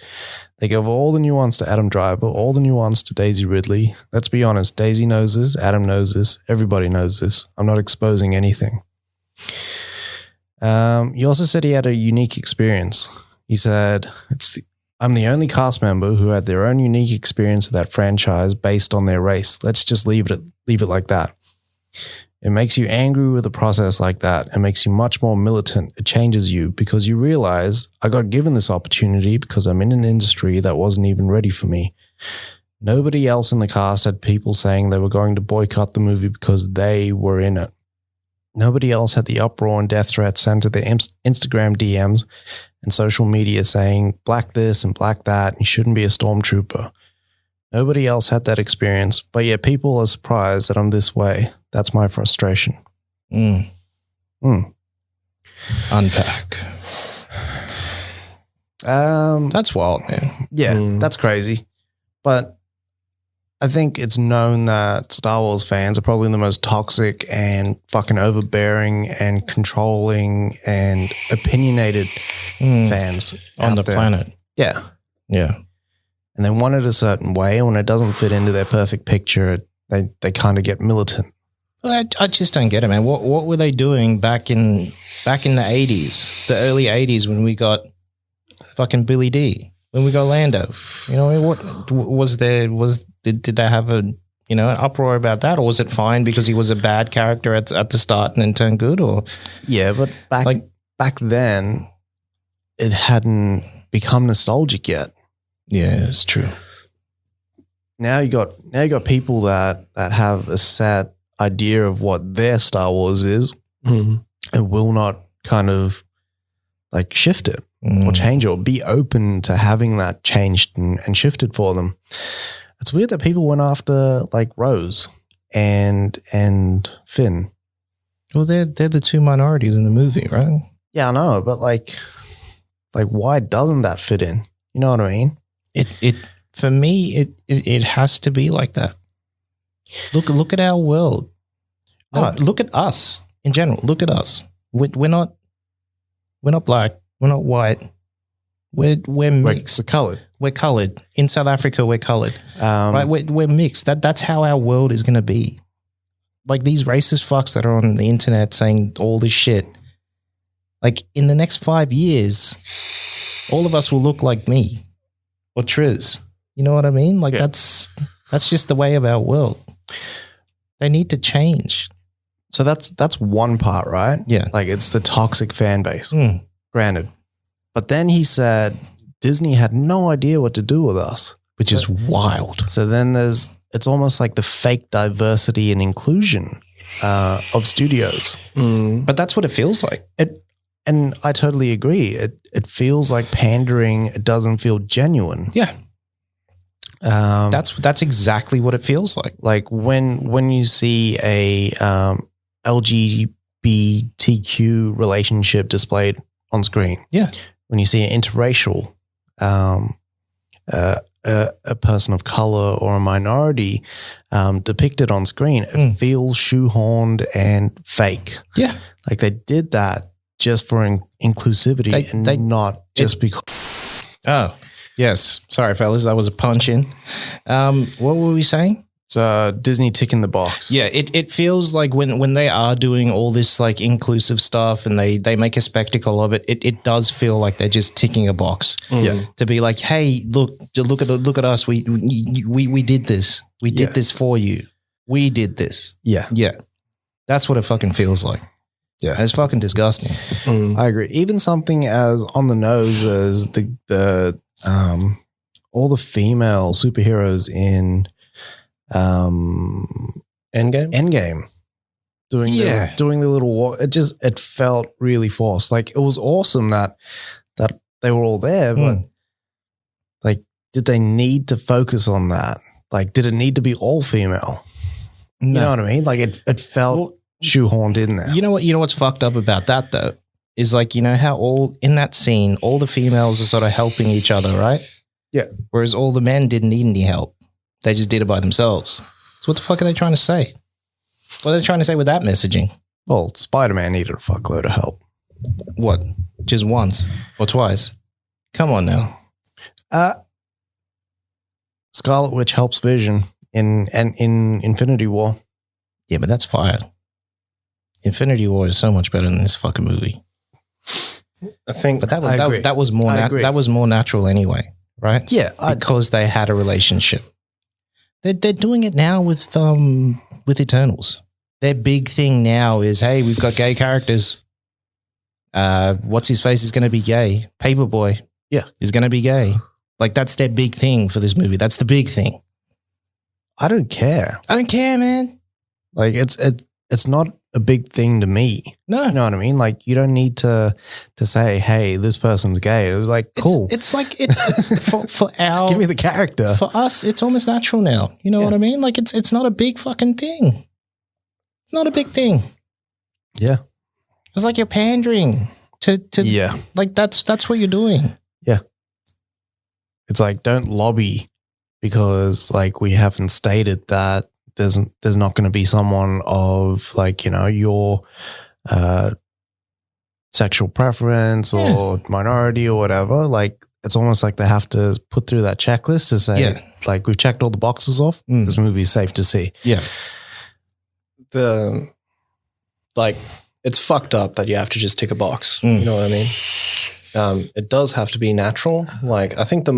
They give all the nuance to Adam Driver, all the nuance to Daisy Ridley. Let's be honest. Daisy knows this. Adam knows this. Everybody knows this. I'm not exposing anything. He also said he had a unique experience. He said, I'm the only cast member who had their own unique experience of that franchise based on their race. Let's just leave it like that. It makes you angry with a process like that. It makes you much more militant. It changes you because you realize I got given this opportunity because I'm in an industry that wasn't even ready for me. Nobody else in the cast had people saying they were going to boycott the movie because they were in it. Nobody else had the uproar and death threats sent to their Instagram DMs and social media saying black this and black that, and you shouldn't be a stormtrooper. Nobody else had that experience, but yet people are surprised that I'm this way. That's my frustration. Unpack. That's wild, man. Yeah, that's crazy. But I think it's known that Star Wars fans are probably the most toxic and fucking overbearing and controlling and opinionated fans on the planet. Yeah. Yeah. And they want it a certain way, and when it doesn't fit into their perfect picture, they kind of get militant. Well, I just don't get it, man. What were they doing back in the 80s, the early 80s, when we got fucking Billy D, when we got Lando? What was there? Did they have an uproar about that, or was it fine because he was a bad character at the start and then turned good? Or yeah, but back then, it hadn't become nostalgic yet. Yeah, it's true. Now you got people that have a set idea of what their Star Wars is and will not kind of like shift it or change it or be open to having that changed and shifted for them. It's weird that people went after like Rose and Finn. Well, they're the two minorities in the movie, right? Yeah, I know, but like why doesn't that fit in? You know what I mean? It for me it has to be like that. Look at our world. Look at us in general. Look at us. We're not black. We're not white. We're mixed. We're colored. We're colored. In South Africa, we're colored. Right? We're mixed. That's how our world is going to be. Like these racist fucks that are on the internet saying all this shit. Like in the next 5 years, all of us will look like me or Triz. You know what I mean? Like that's just the way of our world. They need to change. So that's one part, right? Yeah. Like it's the toxic fan base. Granted. But then he said Disney had no idea what to do with us. Which is wild. So then it's almost like the fake diversity and inclusion of studios. But that's what it feels like. And I totally agree. It feels like pandering. It doesn't feel genuine. Yeah. That's exactly what it feels like. Like when you see a LGBTQ relationship displayed on screen. Yeah. When you see an interracial, a person of color or a minority depicted on screen, it feels shoehorned and fake. Yeah. Like they did that just for inclusivity and not just because. Oh, yes. Sorry, fellas. That was a punch in. What were we saying? So Disney ticking the box. Yeah, it feels like when they are doing all this like inclusive stuff and they make a spectacle of it, it does feel like they're just ticking a box. Yeah. To be like, hey, look at us. We did this. We did this for you. We did this. Yeah. Yeah. That's what it fucking feels like. Yeah. And it's fucking disgusting. I agree. Even something as on the nose as the all the female superheroes in Endgame doing the little walk. It felt really forced. Like it was awesome that they were all there, but like, did they need to focus on that? Like, did it need to be all female? No. You know what I mean? Like it felt shoehorned in there. You know what's fucked up about that though is like, you know how all in that scene all the females are sort of helping each other, right? Yeah. Whereas all the men didn't need any help. They just did it by themselves. So what the fuck are they trying to say? What are they trying to say with that messaging? Well, Spider-Man needed a fuckload of help. What? Just once or twice? Come on now. Scarlet Witch helps Vision in Infinity War. Yeah, but that's fire. Infinity War is so much better than this fucking movie. I think, but that was more that was more natural anyway, right? Yeah, because they had a relationship. They're doing it now with Eternals. Their big thing now is, hey, we've got gay characters. What's his face is going to be gay. Paperboy, is going to be gay. Like that's their big thing for this movie. That's the big thing. I don't care. I don't care, man. Like it's not a big thing to me. No. You know what I mean? Like you don't need to say, hey, this person's gay. It was like, cool. It's like it's for our just give me the character. For us, it's almost natural now. You know what I mean? Like it's not a big fucking thing. It's not a big thing. Yeah. It's like you're pandering to like that's what you're doing. Yeah. It's like don't lobby because like we haven't stated that there's not going to be someone of like, you know, your sexual preference or minority or whatever. Like it's almost like they have to put through that checklist to say like we've checked all the boxes off. This movie is safe to see. Yeah. It's fucked up that you have to just tick a box. You know what I mean? It does have to be natural. Like I think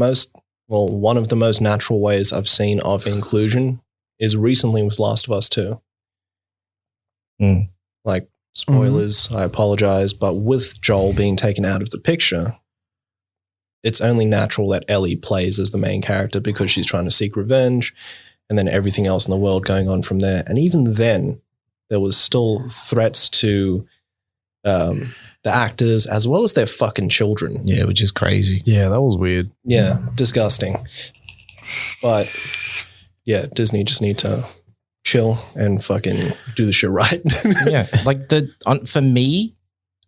one of the most natural ways I've seen of inclusion is recently with Last of Us 2. Like spoilers, I apologize, but with Joel being taken out of the picture, it's only natural that Ellie plays as the main character because she's trying to seek revenge and then everything else in the world going on from there. And even then, there was still threats to the actors as well as their fucking children. Yeah, which is crazy. Yeah, that was weird. Yeah, disgusting. But yeah, Disney just need to chill and fucking do the shit right. Yeah, like for me,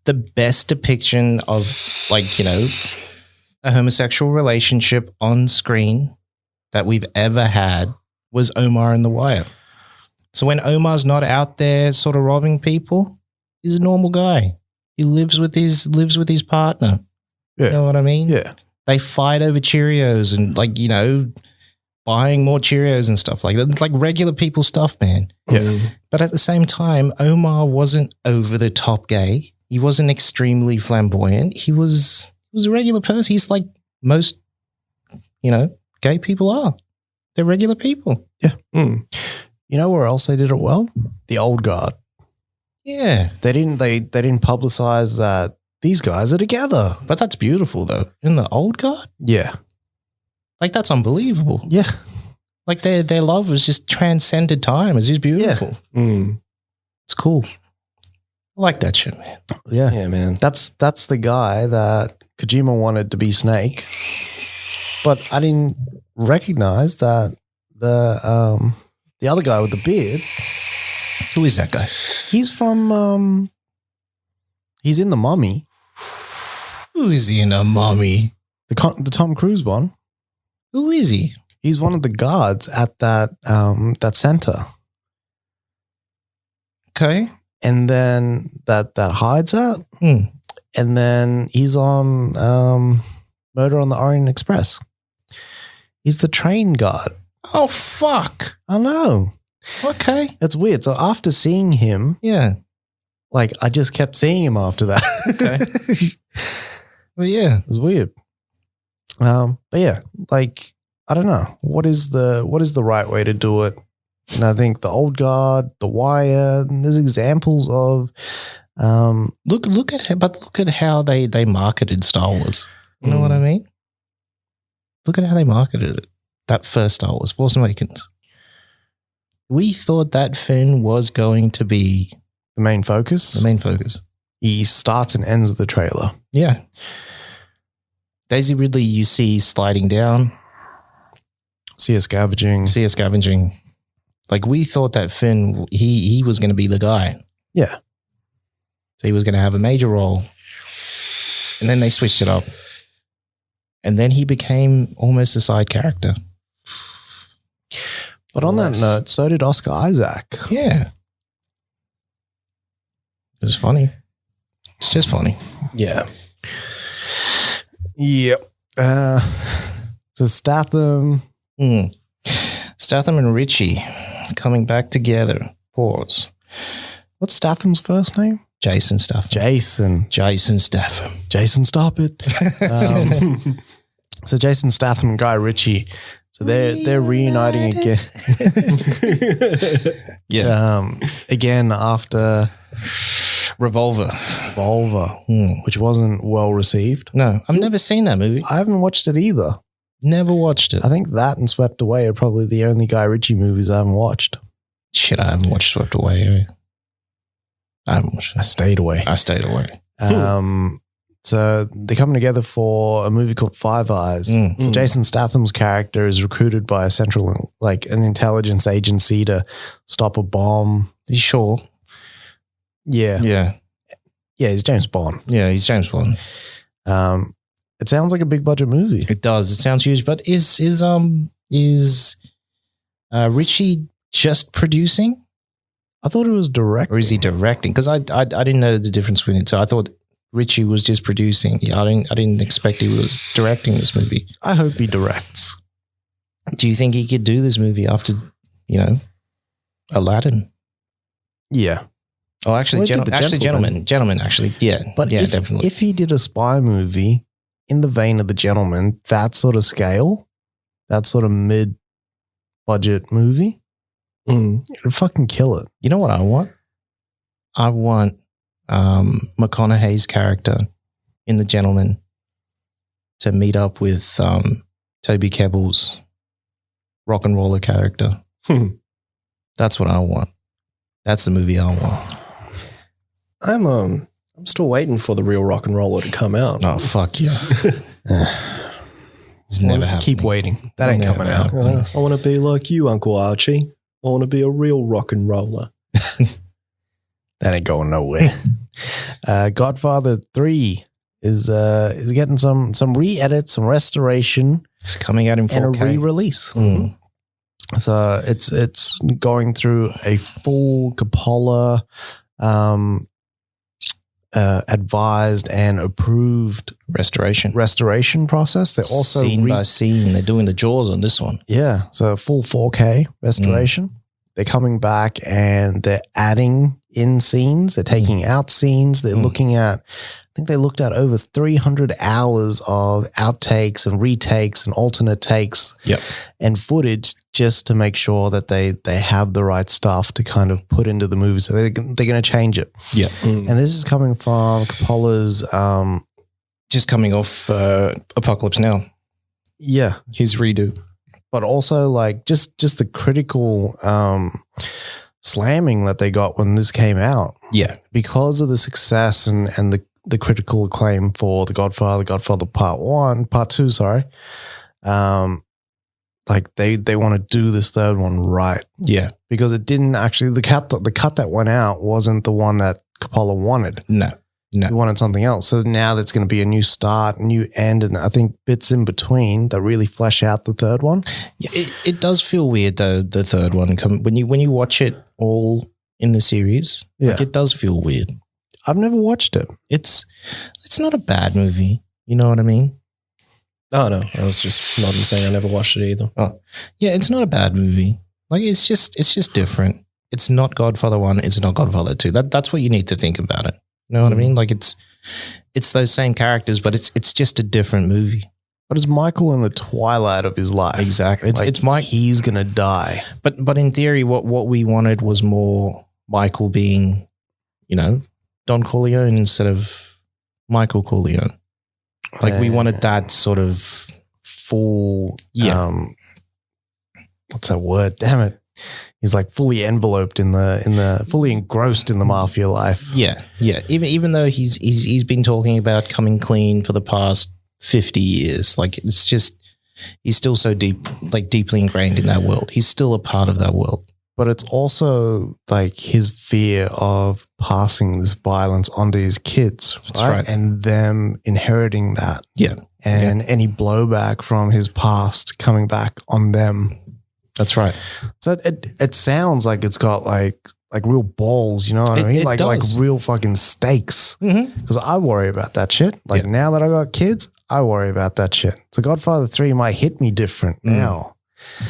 the best depiction of like, you know, a homosexual relationship on screen that we've ever had was Omar in The Wire. So when Omar's not out there sort of robbing people, he's a normal guy. He lives with his partner. Yeah. You know what I mean? Yeah. They fight over Cheerios and like, you know, buying more Cheerios and stuff like that. It's like regular people stuff, man. Yeah. But at the same time, Omar wasn't over the top gay. He wasn't extremely flamboyant. He was a regular person. He's like most, you know, gay people are. They're regular people. Yeah. You know where else they did it well? The Old Guard. Yeah. They didn't publicize that these guys are together. But that's beautiful though. In the Old Guard? Yeah. Like that's unbelievable. Yeah. Like their love was just transcended time. It's just beautiful. Yeah. It's cool. I like that shit, man. Yeah. Yeah, man. That's the guy that Kojima wanted to be Snake. But I didn't recognize that the other guy with the beard. Who is that guy? He's from he's in The Mummy. Who is he in The Mummy? The Tom Cruise one. Who is he? He's one of the guards at that center. Okay. And then that hides out. And then he's on Murder on the Orient Express. He's the train guard Oh, fuck. I know. Okay. It's weird. So after seeing him, Yeah. like I just kept seeing him after that. Okay. Well, yeah. It was weird. But yeah, like I don't know. What is the right way to do it? And I think the Old Guard, the Wire, there's examples of Look at how they marketed Star Wars. You know what I mean? Look at how they marketed it. That first Star Wars, Force Awakens. We thought that Finn was going to be the main focus. the main focus. He starts and ends the trailer. Yeah. Daisy Ridley, you see sliding down, See her scavenging. see her scavenging. Like we thought that Finn, he was going to be the guy. Yeah. So he was going to have a major role. And then they switched it up. And then he became almost a side character. But on that Less. note, so did Oscar Isaac. Yeah. It was funny. It's just funny. Yeah. Yep. So Statham. Statham and Richie coming back together. Pause. What's Statham's first name? Jason Statham. Jason Statham. Jason, stop it. So Jason Statham and Guy Ritchie. So they're reuniting again. Yeah. Again after Revolver. which wasn't well received. No, I've never seen that movie. I haven't watched it either. Never watched it. I think that and Swept Away are probably the only Guy Ritchie movies I haven't watched. Shit, I haven't watched Swept Away. I haven't watched I it. stayed away. I stayed away. So they're coming together for a movie called Five Eyes. Mm. So Jason Statham's character is recruited by a central, like an intelligence agency to stop a bomb. You sure? Yeah. Yeah. Yeah, he's James Bond. Yeah, he's James Bond. It sounds like a big budget movie. It does. It sounds huge. But is Richie just producing, I thought it was directing. or is he directing? Because I didn't know the difference between it. So I thought Richie was just producing. Yeah, I didn't expect he was directing this movie. I hope he directs. Do you think he could do this movie after, Aladdin? Yeah. Oh, actually, Well, he did The Gentleman, actually, yeah, But yeah, if, definitely. if he did a spy movie in the vein of The Gentleman, that sort of scale, that sort of mid-budget movie, it'd fucking kill it. You know what I want? I want McConaughey's character in The Gentleman to meet up with Toby Kebbell's rock and roller character. That's what I want. That's the movie I want. I'm still waiting for the real rock and roller to come out. Oh, fuck yeah. It's never happening. Keep waiting. That ain't Never coming out. happening. I want to be like you, Uncle Archie. I want to be a real rock and roller. That ain't going nowhere. Godfather 3 is getting some re-edit, some restoration, It's coming out in 4K. and a re-release. Mm. So it's going through a full Coppola advised and approved Restoration process. They're also scene by scene. They're doing the jaws on this one. yeah, so full 4K restoration. They're coming back and they're adding in scenes. They're taking out scenes. They're looking at, I think they looked at over 300 hours of outtakes and retakes and alternate takes Yep. and footage just to make sure that they have the right stuff to kind of put into the movie. So they're going to change it. Yeah. And this is coming from Coppola's, Just coming off Apocalypse Now. yeah, His redo. but also like just the critical slamming that they got when this came out Yeah. because of the success and the critical acclaim for The Godfather Part 2, sorry. Like they want to do this third one right Yeah. because it didn't actually, the cut that went out wasn't the one that Coppola wanted. No. He wanted something else. So now that's going to be a new start, new end, and I think bits in between that really flesh out the third one. Yeah, it does feel weird though, the third one. When you watch it all in the series, like Yeah. it does feel weird. I've never watched it. It's not a bad movie. You know what I mean? Oh no, I was just nodding saying I never watched it either. Oh, yeah, it's not a bad movie. Like it's just different. It's not Godfather 1. It's not Godfather 2. That's what you need to think about it. You know what I mean? Like it's those same characters, but it's just a different movie. But it's Michael in the twilight of his life. Exactly. It's Mike. He's gonna die. But in theory, what we wanted was more Michael being, Don Corleone instead of Michael Corleone. Like we wanted that sort of full. What's that word? Damn it. He's like fully enveloped in the fully engrossed in the mafia life. Yeah. Even though he's been talking about coming clean for the past 50 years, like it's just he's still so deeply ingrained in that world. He's still a part of that world. But it's also like his fear of passing this violence onto his kids, That's right. And them inheriting that. Yeah. And any blowback from his past coming back on them. That's right. So it sounds like it's got like real balls, you know what I mean? Like real fucking stakes. Because I worry about that shit. Like now that I got kids, I worry about that shit. So Godfather 3 might hit me different now.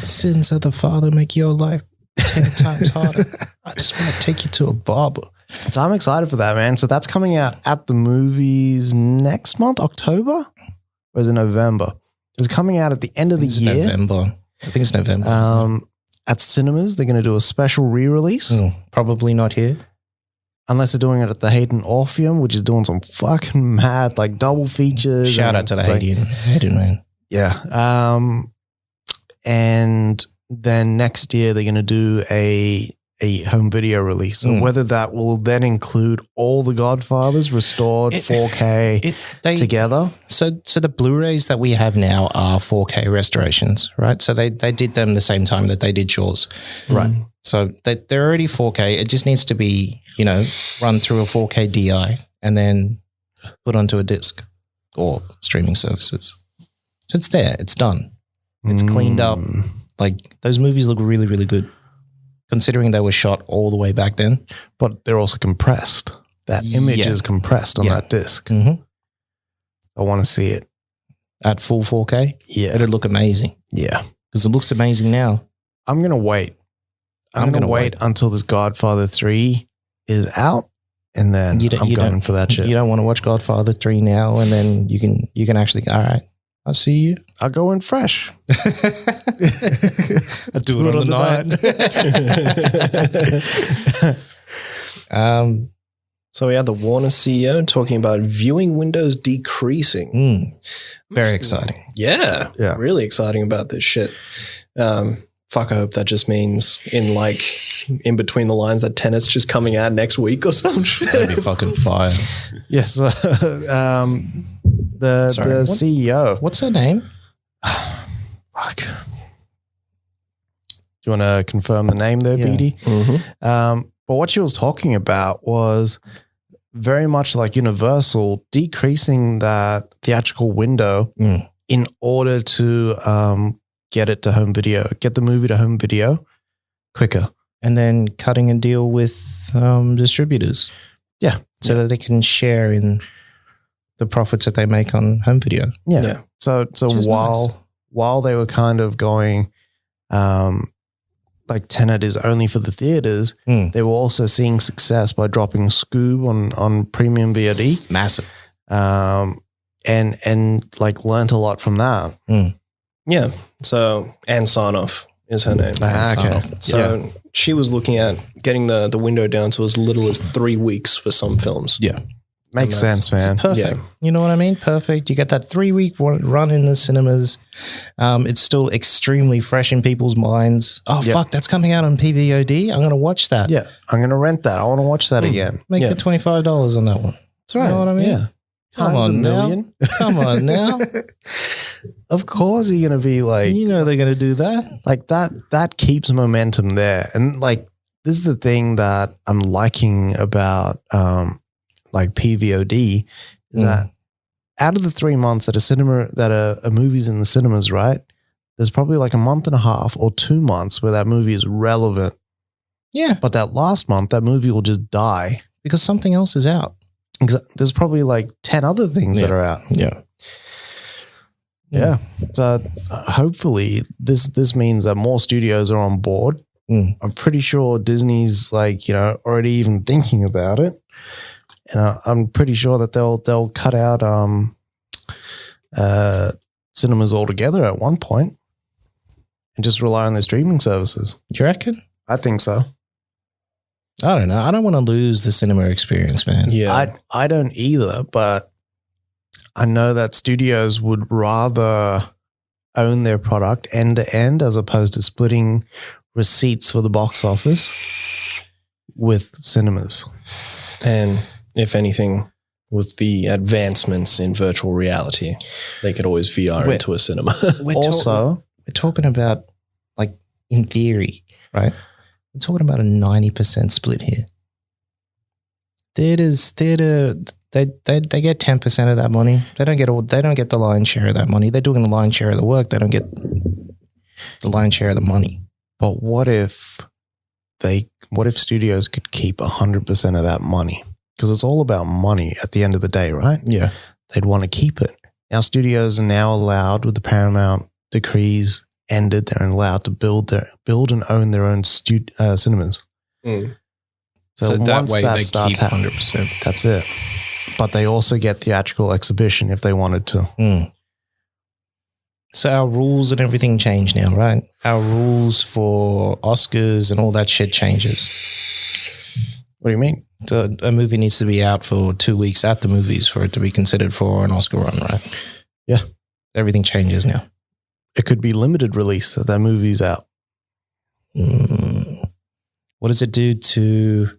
Sins of the father make your life 10 times harder. I just want to take you to a barber. So I'm excited for that, man. So that's coming out at the movies next month, October? Or is it November? It's coming out at the end of the year. November. I think it's November. At cinemas, they're going to do a special re-release. Probably not here. Unless they're doing it at the Hayden Orpheum, which is doing some fucking mad, like double features. Shout out to the Hayden, man. Yeah. And then next year they're going to do a home video release. So whether that will then include all the Godfathers restored 4K together. So the Blu-rays that we have now are 4K restorations, right? So they did them the same time that they did Jaws. Right. So they're already 4K. It just needs to be, run through a 4K DI and then put onto a disc or streaming services. So it's there. It's done. It's cleaned up. Like those movies look really, really good, considering they were shot all the way back then. But they're also compressed. That image is compressed on that disc. I want to see it. At full 4K? Yeah. It'd look amazing. Yeah. Because it looks amazing now. I'm going to wait. I'm going to wait until this Godfather 3 is out, and then I'm going for that shit. You don't want to watch Godfather 3 now, and then you can actually, all right, I'll see you. I'll go in fresh. I'll do it on the night. So we had the Warner CEO talking about viewing windows decreasing. Very exciting. Yeah. Really exciting about this shit. Fuck, I hope that just means in between the lines that Tenet's just coming out next week or some shit. That'd be fucking fire. Yes. The CEO. What's her name? Fuck. Do you want to confirm the name there, BD? But what she was talking about was very much like Universal decreasing that theatrical window in order to get it to home video, get the movie to home video quicker. And then cutting a deal with distributors. Yeah. So that they can share in the profits that they make on home video. Yeah. So while they were kind of going like Tenet is only for the theaters, they were also seeing success by dropping Scoob on premium VOD. Massive. And like learned a lot from that. Yeah. So Anne Sarnoff is her name. Okay. So she was looking at getting the window down to as little as 3 weeks for some films. Yeah. Makes sense, man. Perfect. Yeah. You know what I mean? Perfect. You get that 3-week run in the cinemas. It's still extremely fresh in people's minds. Oh, fuck, that's coming out on PVOD. I'm going to watch that. Yeah. I'm going to rent that. I want to watch that again. Make the $25 on that one. That's right. You know what I mean? Yeah. Come on now. Come on now. Of course you're going to be like. You know they're going to do that. Like that keeps momentum there. And like this is the thing that I'm liking about like PVOD is that out of the 3 months that a movie's in the cinemas, right? There's probably like a month and a half or 2 months where that movie is relevant. Yeah. But that last month, that movie will just die. Because something else is out. There's probably like 10 other things that are out. Yeah. Yeah. So hopefully this means that more studios are on board. I'm pretty sure Disney's already even thinking about it. And I'm pretty sure that they'll cut out cinemas altogether at one point and just rely on their streaming services. You reckon? I think so. I don't know. I don't want to lose the cinema experience, man. Yeah. I don't either, but I know that studios would rather own their product end to end as opposed to splitting receipts for the box office with cinemas. And if anything, with the advancements in virtual reality, they could always VR into a cinema. We're talking about, like, in theory, right? We're talking about a 90% split here. They get 10% of that money. They don't get the lion's share of that money. They're doing the lion's share of the work. They don't get the lion's share of the money. But what if studios could keep 100% of that money? Because it's all about money at the end of the day, right? Yeah. They'd want to keep it. Now studios are now allowed, with the Paramount decrees ended, they're allowed to build and own their own cinemas. So that way they keep 100%. That's it. But they also get theatrical exhibition if they wanted to. So our rules and everything change now, right? Our rules for Oscars and all that shit changes. What do you mean? So a movie needs to be out for 2 weeks at the movies for it to be considered for an Oscar run, right? Yeah. Everything changes now. It could be limited release that movie's out. What does it do to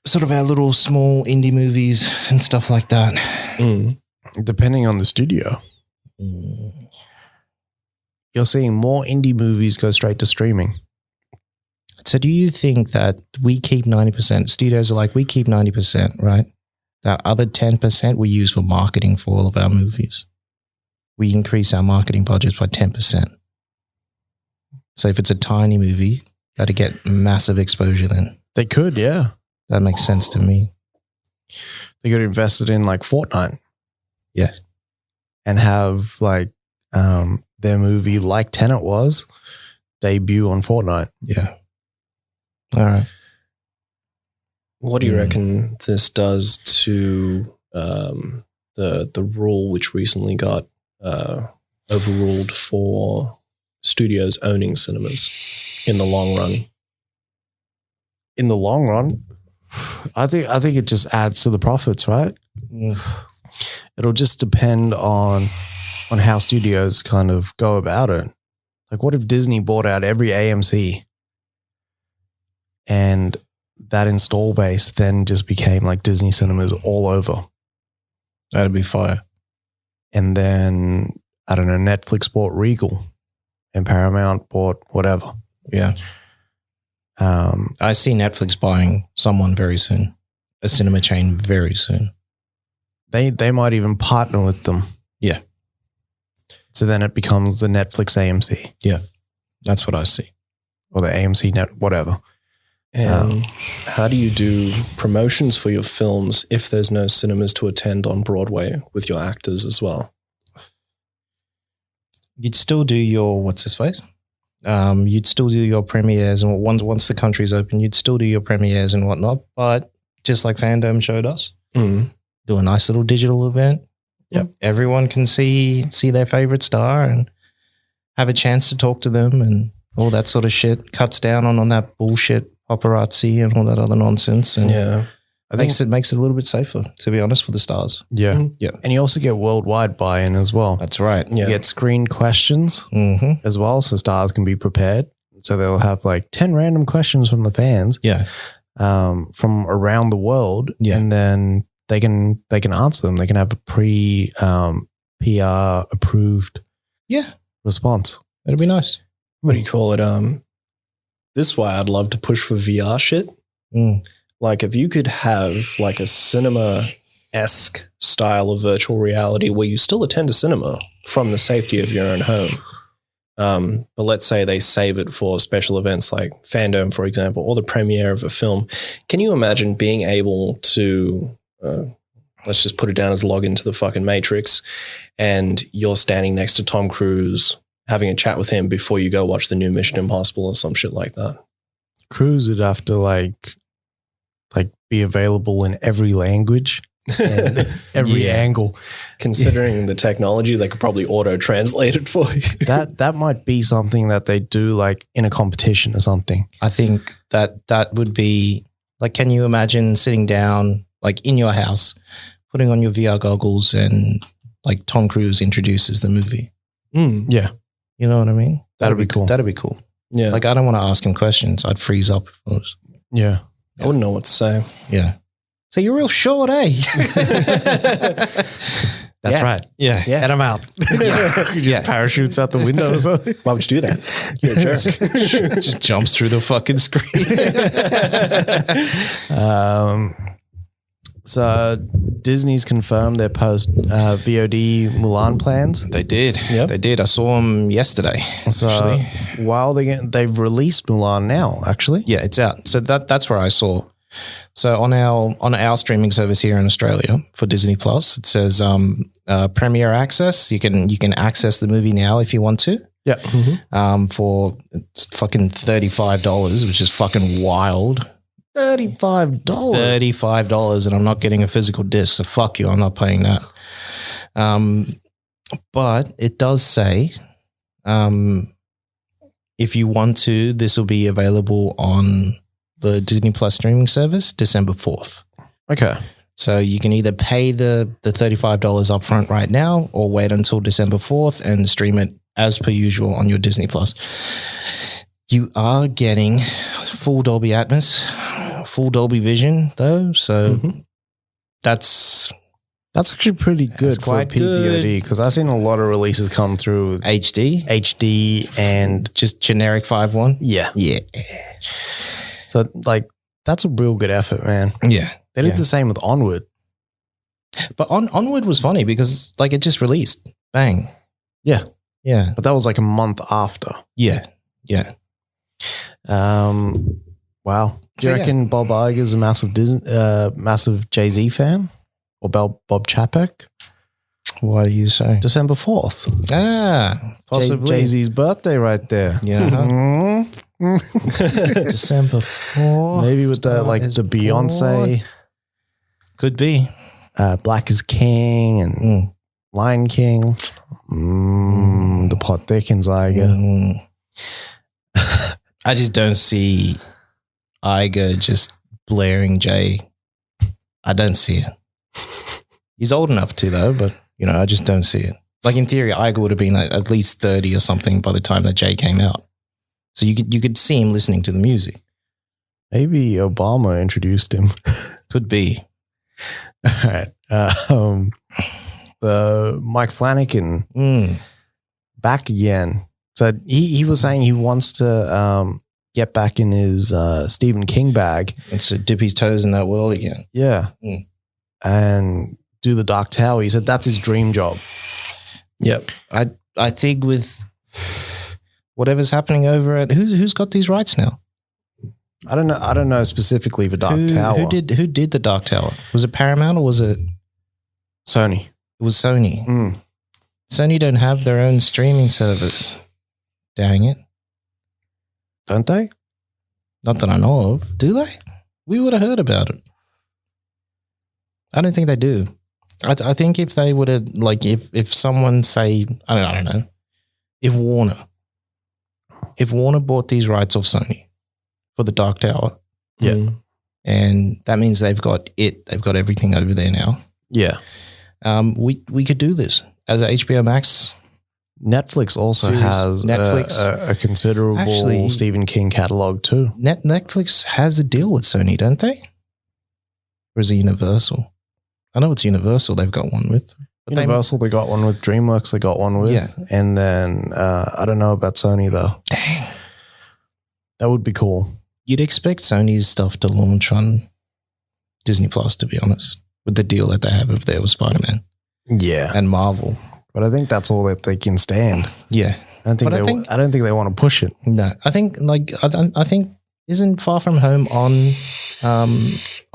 sort of our little small indie movies and stuff like that? Depending on the studio. You're seeing more indie movies go straight to streaming. So do you think that we keep 90%? Studios are like, we keep 90%, right? That other 10% we use for marketing for all of our movies. We increase our marketing budgets by 10%. So if it's a tiny movie, that'd get massive exposure then. They could, yeah. That makes sense to me. They could invest it in like Fortnite. Yeah. And have their movie, like Tenet was, debut on Fortnite. Yeah. All right. What do you reckon this does to the rule which recently got overruled for studios owning cinemas in the long run? In the long run, I think it just adds to the profits, right? It'll just depend on how studios kind of go about it. Like, what if Disney bought out every AMC and that install base then just became like Disney cinemas all over? That'd be fire. And then, I don't know, Netflix bought Regal and Paramount bought whatever. Yeah. I see Netflix buying someone very soon, a cinema chain very soon. They might even partner with them. Yeah. So then it becomes the Netflix AMC. Yeah. That's what I see. Or the AMC net, whatever. And how do you do promotions for your films if there's no cinemas to attend on Broadway with your actors as well? You'd still do your, what's his face? You'd still do your premieres, and once the country's open, you'd still do your premieres and whatnot. But just like Fandom showed us, do a nice little digital event. Yep. Everyone can see their favorite star and have a chance to talk to them and all that sort of shit. Cuts down on that bullshit paparazzi and all that other nonsense. And Yeah. I think makes it a little bit safer, to be honest, for the stars. Yeah. Yeah. And you also get worldwide buy-in as well. That's right. You get screened questions as well, so stars can be prepared. So they'll have like 10 random questions from the fans from around the world. Yeah. And then they can answer them. They can have a PR approved response. It'll be nice. What do you call it? This is why I'd love to push for VR shit. Like, if you could have like a cinema-esque style of virtual reality where you still attend a cinema from the safety of your own home. But let's say they save it for special events like Fandom, for example, or the premiere of a film. Can you imagine being able to let's just put it down as log into the fucking Matrix, and you're standing next to Tom Cruise having a chat with him before you go watch the new Mission Impossible or some shit like that. Cruise would have to like be available in every language and every angle. Considering the technology, they could probably auto-translate it for you. That might be something that they do like in a competition or something. I think that would be like, can you imagine sitting down like in your house, putting on your VR goggles and like Tom Cruise introduces the movie? Yeah. You know what I mean? That'd be cool. That'd be cool. Yeah. Like, I don't want to ask him questions. I'd freeze up if I was. Yeah. I wouldn't know what to say. Yeah. So you're real short, eh? That's right. Yeah. Get him out. He just parachutes out the window or something. Why would you do that? You're a jerk. Just jumps through the fucking screen. So Disney's confirmed their post VOD Mulan plans. They did. Yep. They did. I saw them yesterday. So actually. while they've released Mulan now, actually. Yeah, it's out. So that's where I saw. So on our streaming service here in Australia for Disney Plus, it says Premier Access. You can access the movie now if you want to. Yeah. For fucking $35, which is fucking wild. $35. $35, and I'm not getting a physical disc. So fuck you. I'm not paying that. But it does say, if you want to, this will be available on the Disney Plus streaming service December 4th. Okay. So you can either pay the $35 upfront right now or wait until December 4th and stream it as per usual on your Disney Plus. You are getting full Dolby Atmos, full Dolby Vision though. So that's actually pretty good for a quite good. PVOD because I've seen a lot of releases come through with HD and just generic 5.1. yeah. Yeah. So like that's a real good effort, man. Yeah. They did the same with Onward. But Onward was funny because like it just released. Bang. Yeah. Yeah. But that was like a month after. Yeah. Yeah. Wow. Do you So, reckon Bob Iger's a massive Jay-Z fan? Or Bob Chapek? What do you say? December 4th. Possibly. Jay-Z's birthday right there. Yeah. December 4th. Maybe with the Beyonce. Could be. Black is King and Lion King. The pot thickens, Iger. I just don't see Iger just blaring Jay. I don't see it. He's old enough to though, but I just don't see it. Like in theory, Iger would have been at least 30 or something by the time that Jay came out. So you could see him listening to the music. Maybe Obama introduced him. Could be. All right. Mike Flanagan back again. So he was saying he wants to get back in his Stephen King bag. And so dip his toes in that world again. Yeah. And do the Dark Tower. He said that's his dream job. Yep. I think with whatever's happening over at who's got these rights now? I don't know specifically the Dark Tower. Who did the Dark Tower? Was it Paramount or was it Sony? It was Sony. Sony don't have their own streaming service. Dang it. Don't they? Not that I know of. Do they? We would have heard about it. I don't think they do. I think if they would have, like, if someone say, I don't know, if Warner bought these rights off Sony for the Dark Tower, and that means they've got everything over there now. Yeah. We could do this as a HBO Max. Netflix also series. has a considerable Stephen King catalog too. Netflix has a deal with Sony, don't they? Or is it Universal? I know it's Universal they've got one with. But Universal, they got one with. DreamWorks, they got one with. Yeah. And then I don't know about Sony though. Dang. That would be cool. You'd expect Sony's stuff to launch on Disney Plus, to be honest, with the deal that they have over there with Spider-Man. Yeah. And Marvel. But I think that's all that they can stand. Yeah. I don't think they want to push it. No. I think I think isn't Far From Home on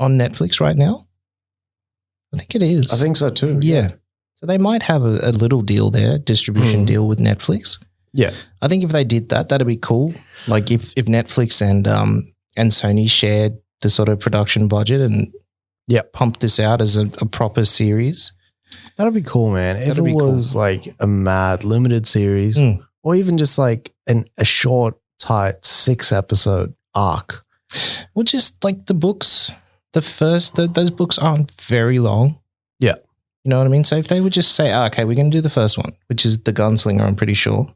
Netflix right now? I think it is. I think so too. Yeah. So they might have a little deal there, distribution deal with Netflix. Yeah. I think if they did that, that'd be cool. Like if Netflix and Sony shared the sort of production budget and pumped this out as a proper series. That'd be cool, man. If it was like a mad limited series or even just like a short, tight 6-episode arc. Well, just like the books, those books aren't very long. Yeah. You know what I mean? So if they would just say, okay, we're going to do the first one, which is The Gunslinger, I'm pretty sure.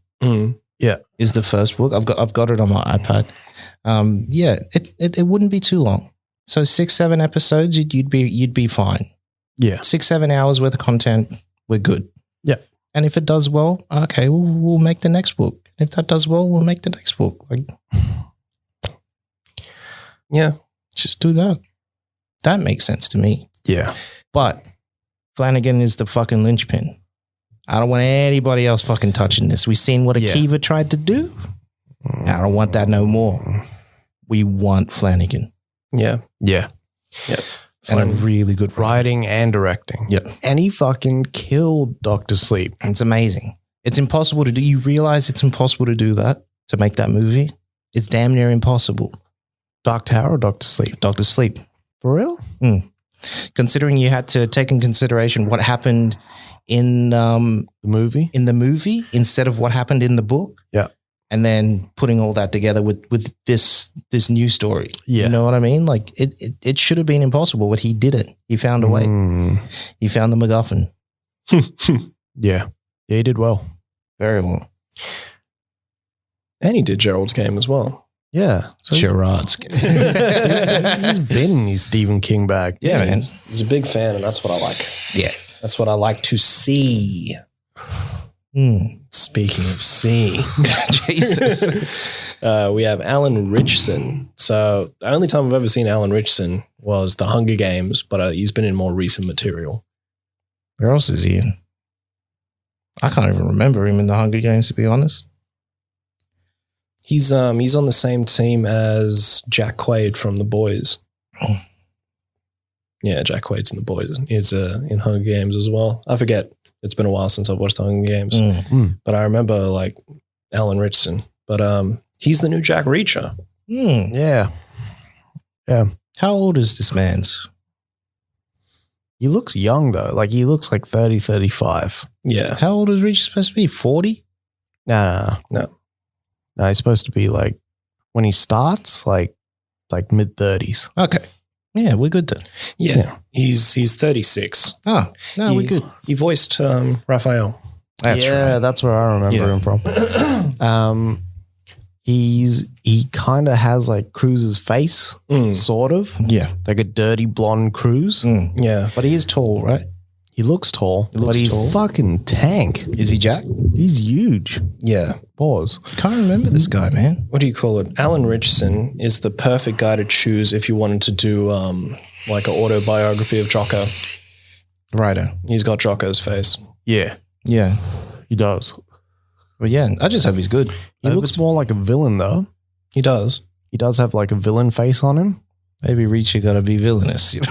Yeah. Is the first book. I've got it on my iPad. It wouldn't be too long. So 6-7 episodes, you'd be fine. Yeah. 6-7 hours worth of content, we're good. Yeah. And if it does well, okay, we'll make the next book. If that does well, we'll make the next book. Like, yeah, just do that. That makes sense to me. Yeah. But Flanagan is the fucking linchpin. I don't want anybody else fucking touching this. We've seen what Akiva tried to do. I don't want that no more. We want Flanagan. Yeah. Yeah. Yeah. And a really good writing and directing. Yeah. And he fucking killed Dr. Sleep. It's amazing. It's impossible to do. You realize it's impossible to do that, to make that movie? It's damn near impossible. Dark Tower or Dr. Sleep? Dr. Sleep. For real? Considering you had to take in consideration what happened in the movie instead of what happened in the book. Yeah. And then putting all that together with this new story. Yeah. You know what I mean? Like it should have been impossible, but he did it. He found a way. He found the MacGuffin. Yeah. Yeah, he did well. Very well. And he did Gerald's Game as well. Yeah. So Gerard's Game. He's been in his Stephen King bag. Yeah, man. He's a big fan, and that's what I like. Yeah. That's what I like to see. Speaking of seeing, Jesus. We have Alan Richson. So the only time I've ever seen Alan Richson was The Hunger Games, but he's been in more recent material. Where else is he in? I can't even remember him in The Hunger Games, to be honest. He's on the same team as Jack Quaid from The Boys. Oh. Yeah, Jack Quaid's in The Boys. He's in Hunger Games as well. I forget. It's been a while since I've watched The Hunger Games. But I remember like Alan Richson. But he's the new Jack Reacher. Yeah. Yeah. How old is this man's? He looks young though. Like he looks like 30, 35. Yeah. How old is Reacher supposed to be? 40? No, he's supposed to be like when he starts, like mid 30s. Okay. Yeah, we're good then. Yeah. He's 36. Oh, no, we're good. He voiced Raphael. That's right. That's where I remember him from. He kind of has like Cruz's face, sort of. Yeah. Like a dirty blonde Cruz. Yeah. But he is tall, right? He looks tall, but he's fucking tank. Is he Jack? He's huge. Yeah. Pause. Can't remember this guy, man. What do you call it? Alan Richson is the perfect guy to choose if you wanted to do like an autobiography of Jocko. Righto. He's got Jocko's face. Yeah. Yeah. He does. Well, yeah, I just hope he's good. He looks more like a villain though. He does. He does have like a villain face on him. Maybe Reacher got to be villainous. You know?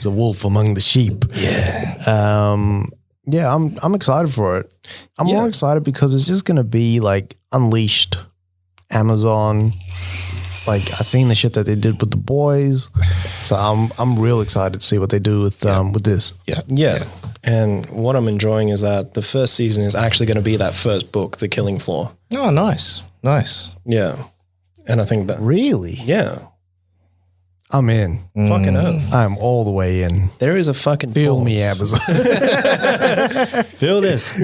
The wolf among the sheep. Yeah. Yeah, I'm excited for it. I'm more excited because it's just going to be like Unleashed, Amazon. Like I've seen the shit that they did with The Boys, so I'm real excited to see what they do with this. Yeah. And what I'm enjoying is that the first season is actually going to be that first book, The Killing Floor. Oh, nice. Yeah. And I think that Really? yeah, I'm in. fucking oath. I'm all the way in. There is a fucking Feel me, pause. Amazon. Feel this.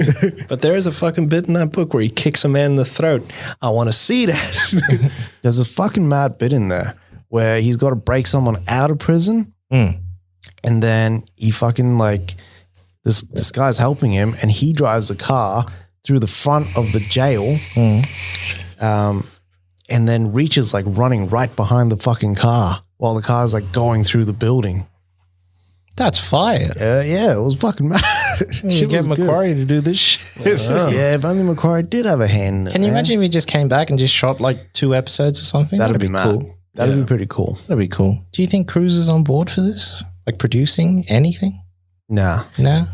But there is a fucking bit in that book where he kicks a man in the throat. I want to see that. There's a fucking mad bit in there where he's got to break someone out of prison, and then he fucking like this guy's helping him, and he drives a car through the front of the jail, and then reaches like running right behind the fucking car while the car's like going through the building. That's fire. Yeah, it was fucking mad. You get Macquarie to do this shit. Yeah, if only Macquarie did have a hand in it. Can you imagine if he just came back and just shot like 2 episodes or something? That'd be mad. cool. That'd be pretty cool. That'd be cool. Do you think Cruise is on board for this? Like producing anything? Nah. No?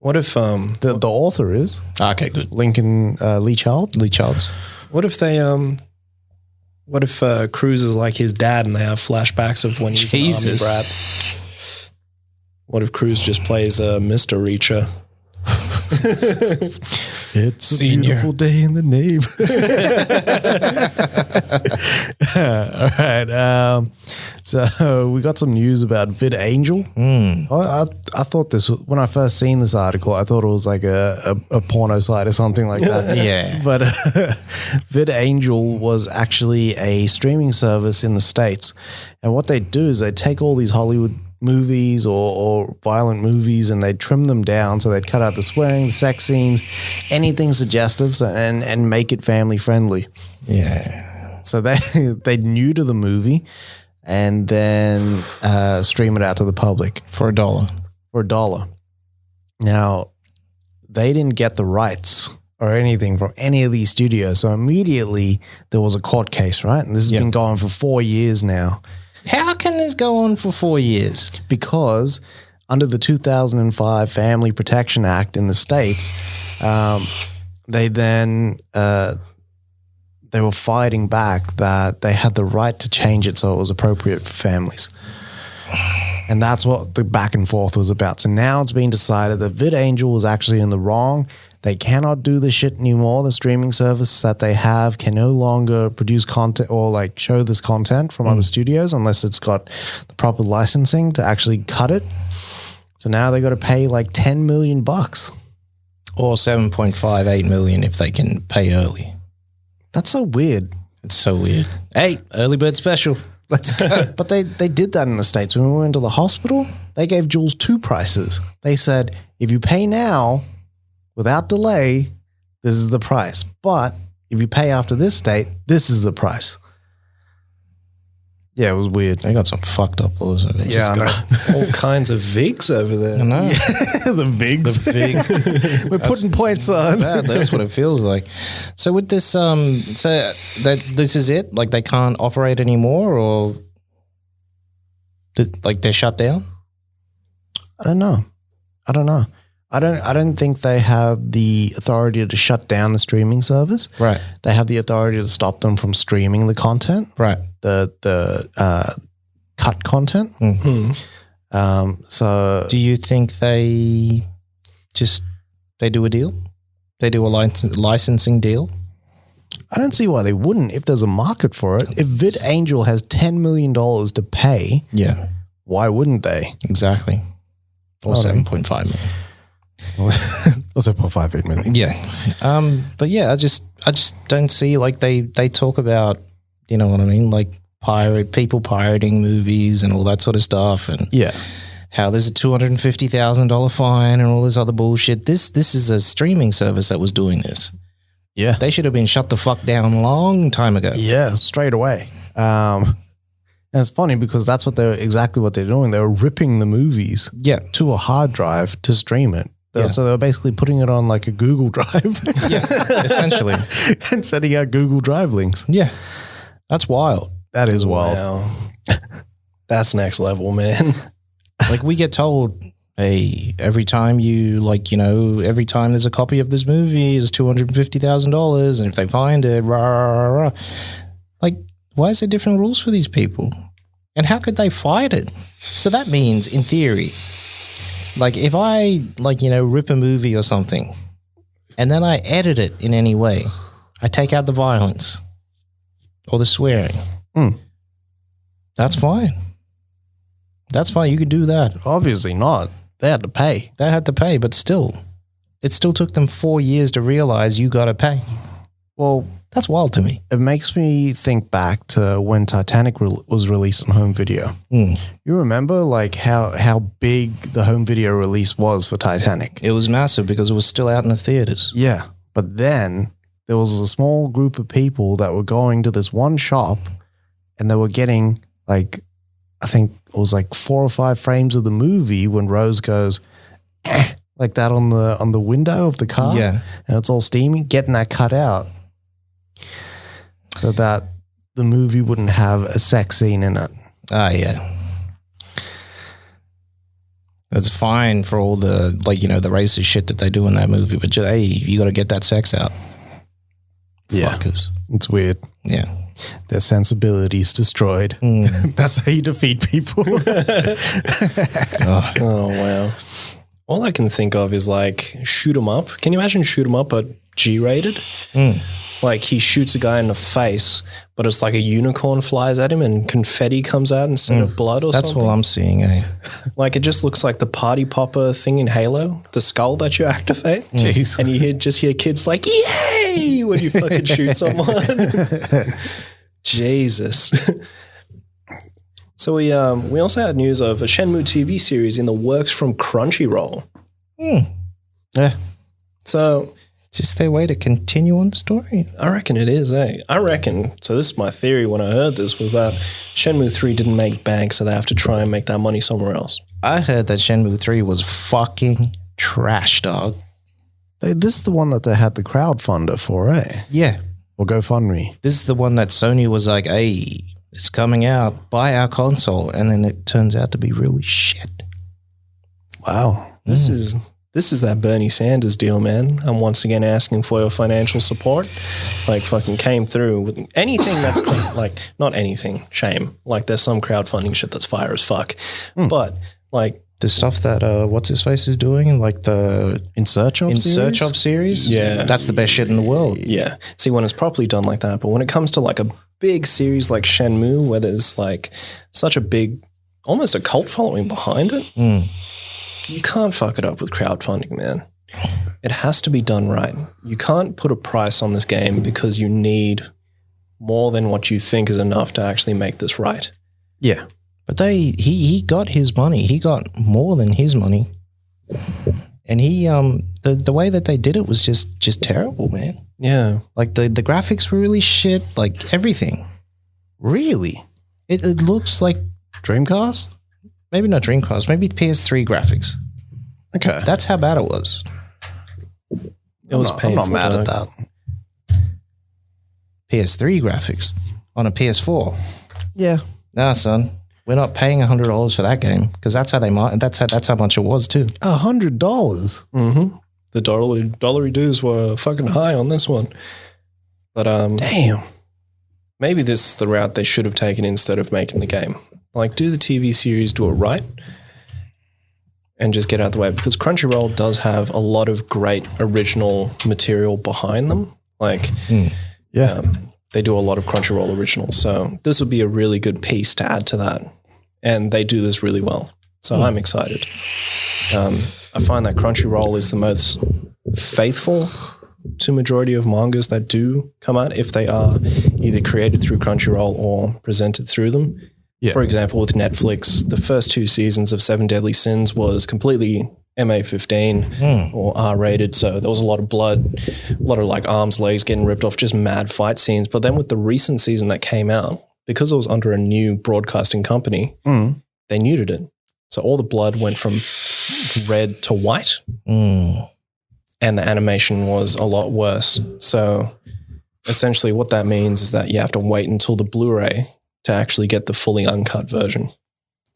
What if The author is Okay, good. Lincoln Lee Child. Lee Childs. what if they what if Cruz is like his dad and they have flashbacks of when he's an army Jesus. brat? What if Cruz just plays Mr. Reacher? It's Senior. a beautiful day in the Navy. All right. So we got some news about VidAngel. I thought this, when I first seen this article, I thought it was like a porno site or something like that. Yeah. But VidAngel was actually a streaming service in the States. And what they do is they take all these Hollywood movies or violent movies and they'd trim them down. So they'd cut out the swearing, the sex scenes, anything suggestive, and make it family friendly. Yeah. So they neuter the movie and then stream it out to the public For $1. for $1. Now, they didn't get the rights or anything from any of these studios. So immediately there was a court case, right? And this has been going for 4 years now. How can this go on for 4 years? Because under the 2005 Family Protection Act in the States, they then they were fighting back that they had the right to change it so it was appropriate for families. And that's what the back and forth was about. So now it's been decided that VidAngel was actually in the wrong. They cannot do this shit anymore. The streaming service that they have can no longer produce content or like show this content from other studios unless it's got the proper licensing to actually cut it. So now they got to pay like $10 million. Or 7.58 million if they can pay early. That's so weird. It's so weird. Hey, early bird special. Let's go. But they did that in the States. When we went to the hospital, they gave Jules two prices. They said, if you pay now, without delay, this is the price. But if you pay after this date, this is the price. Yeah, it was weird. They got some fucked up laws over there. Yeah, I know. All kinds of Vigs over there. I know. The VIGs. The Vig. We're putting points on. That's what it feels like. So with this, so that this is it? Like they can't operate anymore, or like they're shut down? I don't know. I don't think they have the authority to shut down the streaming service. Right. They have the authority to stop them from streaming the content. Right. The cut content. So Do you think they do a deal? They do a licensing deal? I don't see why they wouldn't if there's a market for it. If VidAngel has $10 million to pay, Yeah, why wouldn't they? exactly. Or 7.5 million. Also, 0.58 million. Yeah. But yeah, I just don't see, like they talk about, you know what I mean? Like people pirating movies and all that sort of stuff. And Yeah. how there's a $250,000 fine and all this other bullshit. This is a streaming service that was doing this. Yeah. They should have been shut the fuck down a long time ago. Yeah, straight away. And it's funny because that's exactly what they're doing. They were ripping the movies Yeah. to a hard drive to stream it. Yeah. So they were basically putting it on like a Google Drive. Yeah. Essentially. And sending out Google Drive links. Yeah. That's wild. That is wild. Wow. That's next level, man. Like we get told, hey, every time every time there's a copy of this movie is $250,000, and if they find it, rah, rah, rah. Like, why is there different rules for these people? And how could they fight it? So that means, in theory, like if I rip a movie or something, and then I edit it in any way, I take out the violence or the swearing. That's fine. That's fine. You could do that. Obviously not. They had to pay. They had to pay, but still, it still took them 4 years to realize you got to pay. Well, That's wild to me. it makes me think back to when Titanic was released on home video. Mm. You remember like how big the home video release was for Titanic? It was massive because it was still out in the theaters. Yeah. But then there was a small group of people that were going to this one shop and they were getting like, I think it was like 4 or 5 frames of the movie when Rose goes like that on the window of the car. Yeah. And it's all steamy, getting that cut out. So that the movie wouldn't have a sex scene in it. Ah, yeah. That's fine for all the, like, you know, the racist shit that they do in that movie, but hey, you got to get that sex out. Yeah. Fuckers. It's weird. Yeah. Their sensibilities destroyed. That's how you defeat people. Oh, wow. All I can think of is like shoot 'em up. Can you imagine shoot 'em up but G-rated? Like he shoots a guy in the face, but it's like a unicorn flies at him and confetti comes out instead of blood or That's something. what I'm seeing, eh? Like it just looks like the party popper thing in Halo, the skull that you activate. Jeez. And you just hear kids like, yay, when you fucking shoot someone. Jesus. So we also had news of a Shenmue TV series in the works from Crunchyroll. Yeah. So Is this their way to continue on the story? I reckon it is, eh? I reckon. So this is my theory when I heard this was that Shenmue 3 didn't make bank, so they have to try and make that money somewhere else. I heard that Shenmue 3 was fucking trash, dog. This is the one that they had the crowdfunder for, eh? Yeah. Or GoFundMe. This is the one that Sony was like, hey, it's coming out, buy our console. And then it turns out to be really shit. Wow. This is that Bernie Sanders deal, man. I'm once again asking for your financial support. Like fucking came through with anything that's like, not anything, shame. Like there's some crowdfunding shit that's fire as fuck. But like The stuff that, what's his face is doing, and like the In Search of series? Yeah. That's the best shit in the world. yeah. See, when it's properly done like that, but when it comes to like a big series like Shenmue, where there's like such a big, almost a cult following behind it, you can't fuck it up with crowdfunding, man. It has to be done right. You can't put a price on this game because you need more than what you think is enough to actually make this right. Yeah. But he got his money. He got more than his money. And he the way that they did it was just terrible, man. Yeah. Like the graphics were really shit, like everything. Really? It looks like Dreamcast? maybe not Dreamcast, maybe PS3 graphics. Okay. That's how bad it was. It was I'm painful. not mad at though. that. PS3 graphics on a PS4. Yeah. Nah, son. We're not paying $100 for that game because that's how they might. That's how much it was too. $100. Mm-hmm. The dollary dues were fucking high on this one. But Damn. maybe this is the route they should have taken instead of making the game. Like, do the TV series, do it right, and just get out of the way. Because Crunchyroll does have a lot of great original material behind them. Like, Yeah. they do a lot of Crunchyroll originals. So this would be a really good piece to add to that. And they do this really well. So I'm excited. I find that Crunchyroll is the most faithful to majority of mangas that do come out if they are either created through Crunchyroll or presented through them. Yeah. For example, with Netflix, the first 2 seasons of 7 Deadly Sins was completely MA-15 or R-rated, so there was a lot of blood, a lot of like arms, legs getting ripped off, just mad fight scenes. But then with the recent season that came out, because it was under a new broadcasting company, they neutered it. So all the blood went from red to white, and the animation was a lot worse. So essentially what that means is that you have to wait until the Blu-ray to actually get the fully uncut version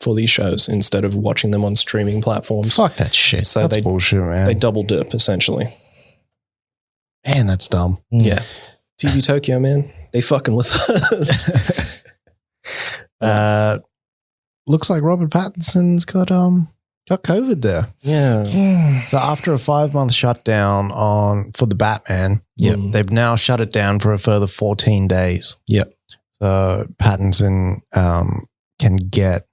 for these shows instead of watching them on streaming platforms. Fuck that shit. So That's bullshit, man. they double dip essentially. Man, that's dumb. Yeah. TV Tokyo, man. They fucking with us. Looks like Robert Pattinson's got COVID there. Yeah. So after a 5-month shutdown for the Batman, they've now shut it down for a further 14 days. Yep. So Pattinson can get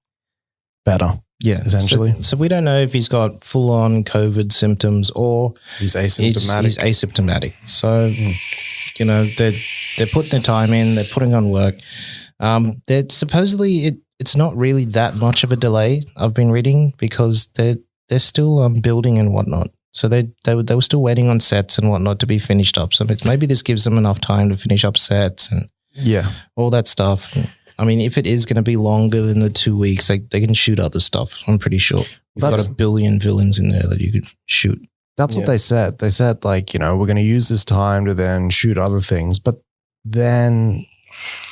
better. Yeah, essentially. So we don't know if he's got full-on COVID symptoms or He's asymptomatic. He's asymptomatic. So, you know, they're putting their time in. They're putting on work. They're supposedly it's not really that much of a delay. I've been reading because they're still building and whatnot. So they were still waiting on sets and whatnot to be finished up. So maybe this gives them enough time to finish up sets and all that stuff. I mean, if it is going to be longer than the 2 weeks, they can shoot other stuff. I'm pretty sure. You've got a billion villains in there that you could shoot. That's what they said. They said, like, you know, we're going to use this time to then shoot other things. But then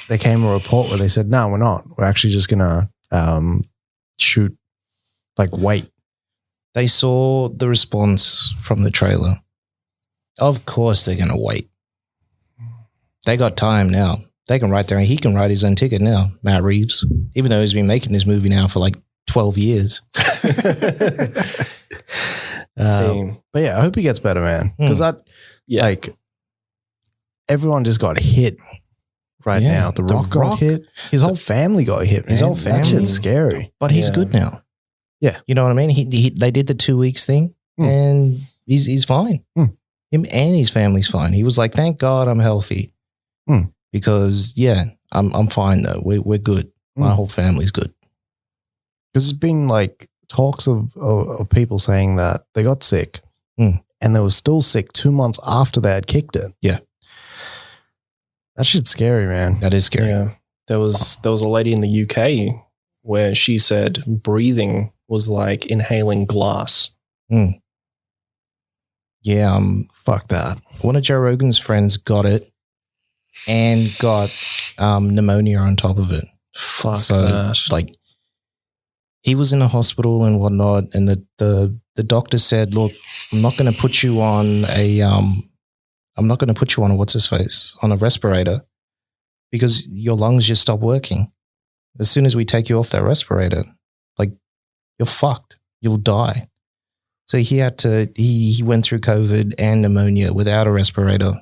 there came a report where they said, no, we're not. We're actually just going to shoot, like, wait. They saw the response from the trailer. Of course they're going to wait. They got time now. They can write he can write his own ticket now, Matt Reeves, even though he's been making this movie now for like 12 years. But yeah, I hope he gets better, man. Because like, everyone just got hit right now. The Rock got hit. His whole family got hit, man. His whole family. That shit's scary. But he's good now. Yeah. You know what I mean? They did the 2 weeks thing and he's fine. Him and his family's fine. He was like, thank God I'm healthy. Because, I'm fine though. We're good. My whole family's good. Because there's been like talks of people saying that they got sick and they were still sick 2 months after they had kicked it. Yeah. That shit's scary, man. That is scary. Yeah. There was a lady in the UK where she said breathing was like inhaling glass. Yeah. Fuck that. One of Joe Rogan's friends got it and got pneumonia on top of it. Fuck that. Like, he was in a hospital and whatnot, and the doctor said, look, I'm not going to put you on what's his face, on a respirator, because your lungs just stop working. As soon as we take you off that respirator, like, you're fucked. You'll die. So he went through COVID and pneumonia without a respirator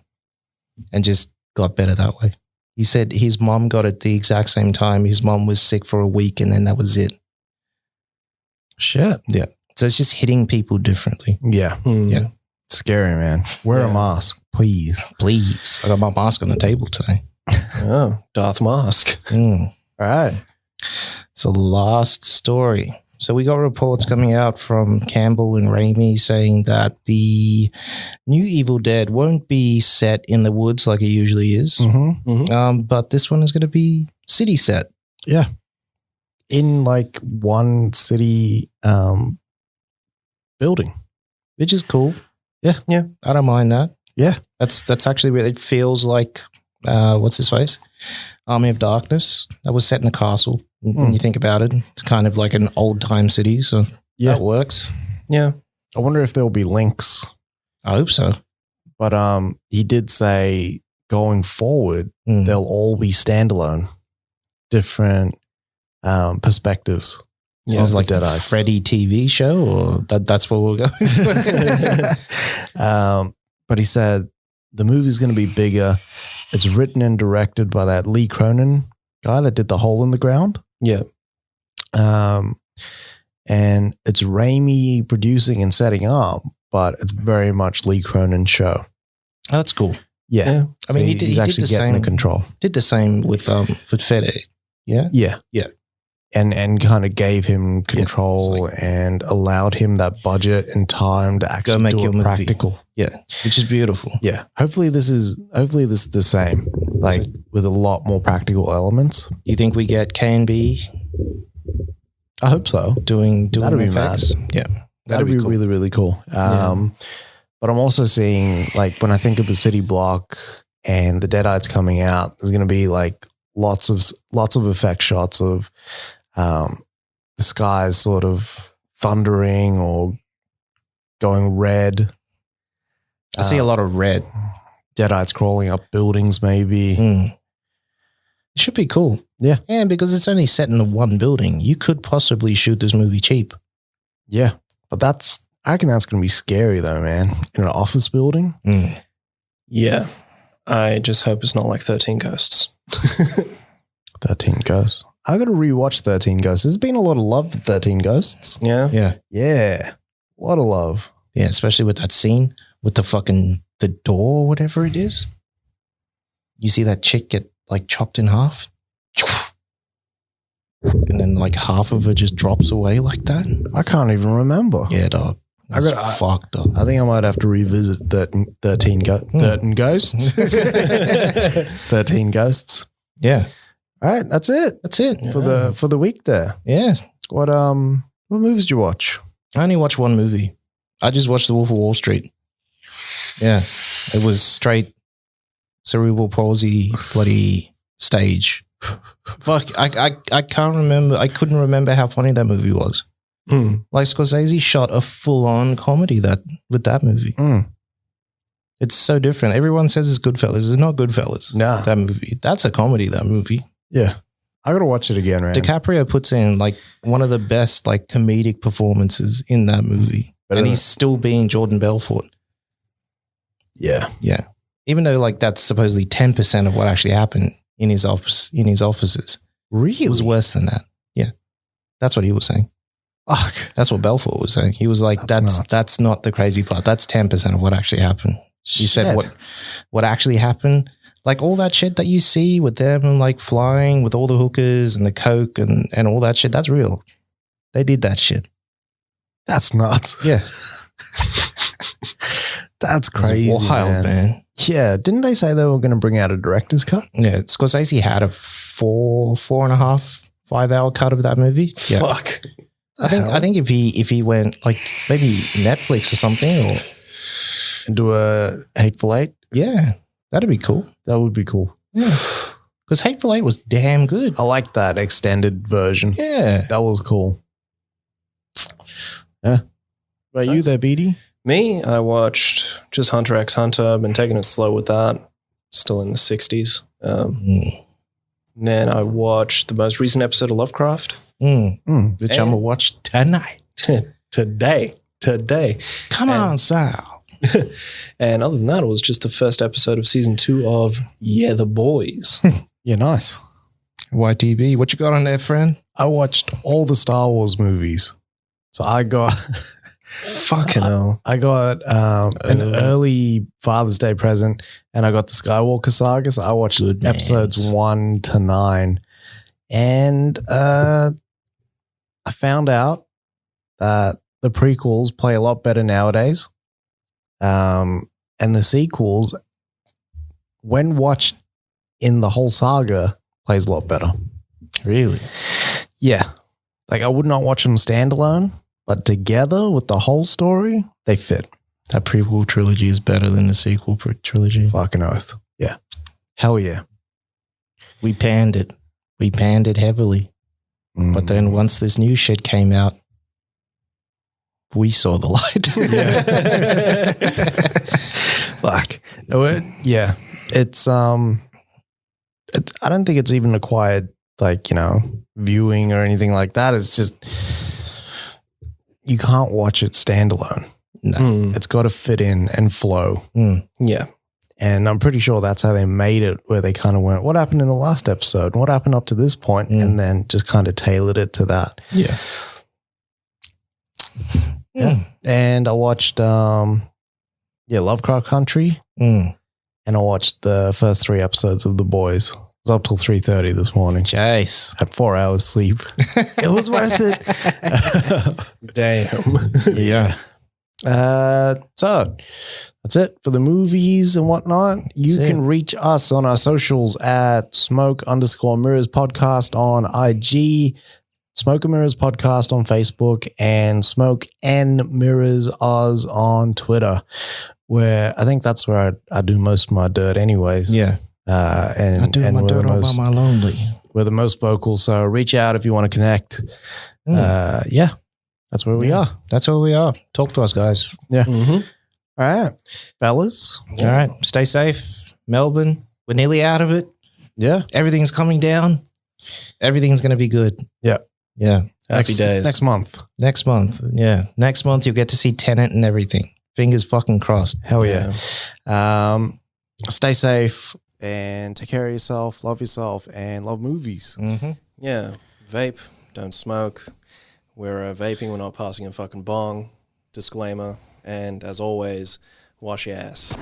and just got better that way. He said his mom got it the exact same time. His mom was sick for a week and then that was it. Shit. Yeah. So it's just hitting people differently. Yeah. Yeah. It's scary, man. Wear a mask, please. Please. I got my mask on the table today. Oh, Darth Mask. All right. So last story. So we got reports coming out from Campbell and Raimi saying that the new Evil Dead won't be set in the woods like it usually is. But this one is going to be city set. Yeah. In like one city building. Which is cool. Yeah. Yeah. I don't mind that. Yeah. That's actually really, it feels like, what's his face? Army of Darkness. That was set in a castle. When you think about it, it's kind of like an old time city. So that works. Yeah. I wonder if there'll be links. I hope so. But he did say going forward, they'll all be standalone, different perspectives. Yeah, it's like the Freddy TV show, or that's where we'll go. But he said the movie's going to be bigger. It's written and directed by that Lee Cronin guy that did The Hole in the Ground. Yeah. And it's Raimi producing and setting up, but it's very much Lee Cronin's show. Oh, that's cool. Yeah. I mean, he's actually getting the control. Did the same with Fede. Yeah. Yeah. Yeah. And kind of gave him control and allowed him that budget and time to actually make do your it movie. practical. Yeah, which is beautiful. Yeah. Hopefully this is the same, like with a lot more practical elements. You think we get K&B? I hope so. Doing That'd be effects? mad. Yeah. That'd be cool. really, really cool. But I'm also seeing, like, when I think of the city block and the Deadites coming out, there's going to be like lots of effect shots of the skies sort of thundering or going red. I see a lot of red. Deadites crawling up buildings, maybe. It should be cool. Yeah. And because it's only set in the one building, you could possibly shoot this movie cheap. Yeah. But I reckon that's going to be scary though, man. In an office building. Yeah. I just hope it's not like 13 Ghosts. 13 Ghosts. I got to rewatch 13 Ghosts. There's been a lot of love for 13 Ghosts. Yeah. Yeah. Yeah. A lot of love. Yeah, especially with that scene with the door or whatever it is. You see that chick get like chopped in half. And then like half of her just drops away like that. I can't even remember. Yeah, dog. That's fucked up. I think I might have to revisit 13 Ghosts. 13 Ghosts. Yeah. All right, that's it. That's it. For the week there. Yeah. What movies did you watch? I only watched one movie. I just watched The Wolf of Wall Street. Yeah. It was straight cerebral palsy, bloody stage. Fuck, I can't remember. I couldn't remember how funny that movie was. Like Scorsese shot a full-on comedy with that movie. It's so different. Everyone says it's Goodfellas. It's not Goodfellas. Nah. That movie. That's a comedy, that movie. Yeah. I got to watch it again, man. DiCaprio puts in like one of the best like comedic performances in that movie. And he's still being Jordan Belfort. Yeah. Yeah. Even though like that's supposedly 10% of what actually happened in his offices. Really? It was worse than that. Yeah. That's what he was saying. Fuck. That's what Belfort was saying. He was like, that's not the crazy part. That's 10% of what actually happened. He said what actually happened, like all that shit that you see with them like flying with all the hookers and the coke and all that shit, that's real. They did that shit. That's nuts. Yeah. That's crazy. Wild, man. Yeah. Didn't they say they were going to bring out a director's cut? Yeah. Scorsese had a 4.5, 5 hour cut of that movie. Yeah. Fuck. I think if he went like maybe Netflix or something or do a Hateful Eight? Yeah, that'd be cool. That would be cool. Yeah. Because Hateful Eight was damn good. I like that extended version. Yeah. That was cool. Yeah. About you there, Beatty? Me, I watched just Hunter x Hunter. I've been taking it slow with that. Still in the 60s. Then I watched the most recent episode of Lovecraft. Which I'm going to watch tonight. Today. Come on, Sal. And other than that, it was just the first episode of season 2 of The Boys. Yeah, nice. YTB, what you got on there, friend? I watched all the Star Wars movies. So I got... Fucking hell. I got an early Father's Day present and I got the Skywalker saga. So I watched episodes 1 to 9. And I found out that the prequels play a lot better nowadays. And the sequels, when watched in the whole saga, plays a lot better. Really? Yeah. Like I would not watch them standalone, but together with the whole story, they fit. That prequel trilogy is better than the sequel trilogy. Fucking oath. Yeah. Hell yeah. We panned it. We panned it heavily. But then once this new shit came out, we saw the light. Fuck. Yeah. It's I don't think it's even acquired like, viewing or anything like that. It's just you can't watch it standalone. No. It's got to fit in and flow. Yeah. And I'm pretty sure that's how they made it, where they kind of went, what happened in the last episode? What happened up to this point? And then just kind of tailored it to that. Yeah. Yeah. And I watched Lovecraft Country. And I watched the first 3 episodes of The Boys. I was up till 3:30 this morning. Jace. Had 4 hours sleep. It was worth it. Damn. Yeah. So that's it for the movies and whatnot. You can reach us on our socials at smoke_mirrors podcast on IG, Smoke and Mirrors podcast on Facebook, and Smoke and Mirrors Oz on Twitter, where I think that's where I do most of my dirt anyways. Yeah. And I do my dirt all by my lonely. We're the most vocal, so reach out if you want to connect. Yeah. That's where we are. That's where we are. Talk to us, guys. Yeah. All right. Fellas. All right. Stay safe. Melbourne, we're nearly out of it. Yeah. Everything's coming down. Everything's going to be good. Yeah. Yeah. Happy days. Next month. Next month. Yeah. Next month, you'll get to see Tenet and everything. Fingers fucking crossed. Hell yeah. Stay safe and take care of yourself. Love yourself and love movies. Yeah. Vape. Don't smoke. We're vaping. We're not passing a fucking bong. Disclaimer. And as always, wash your ass.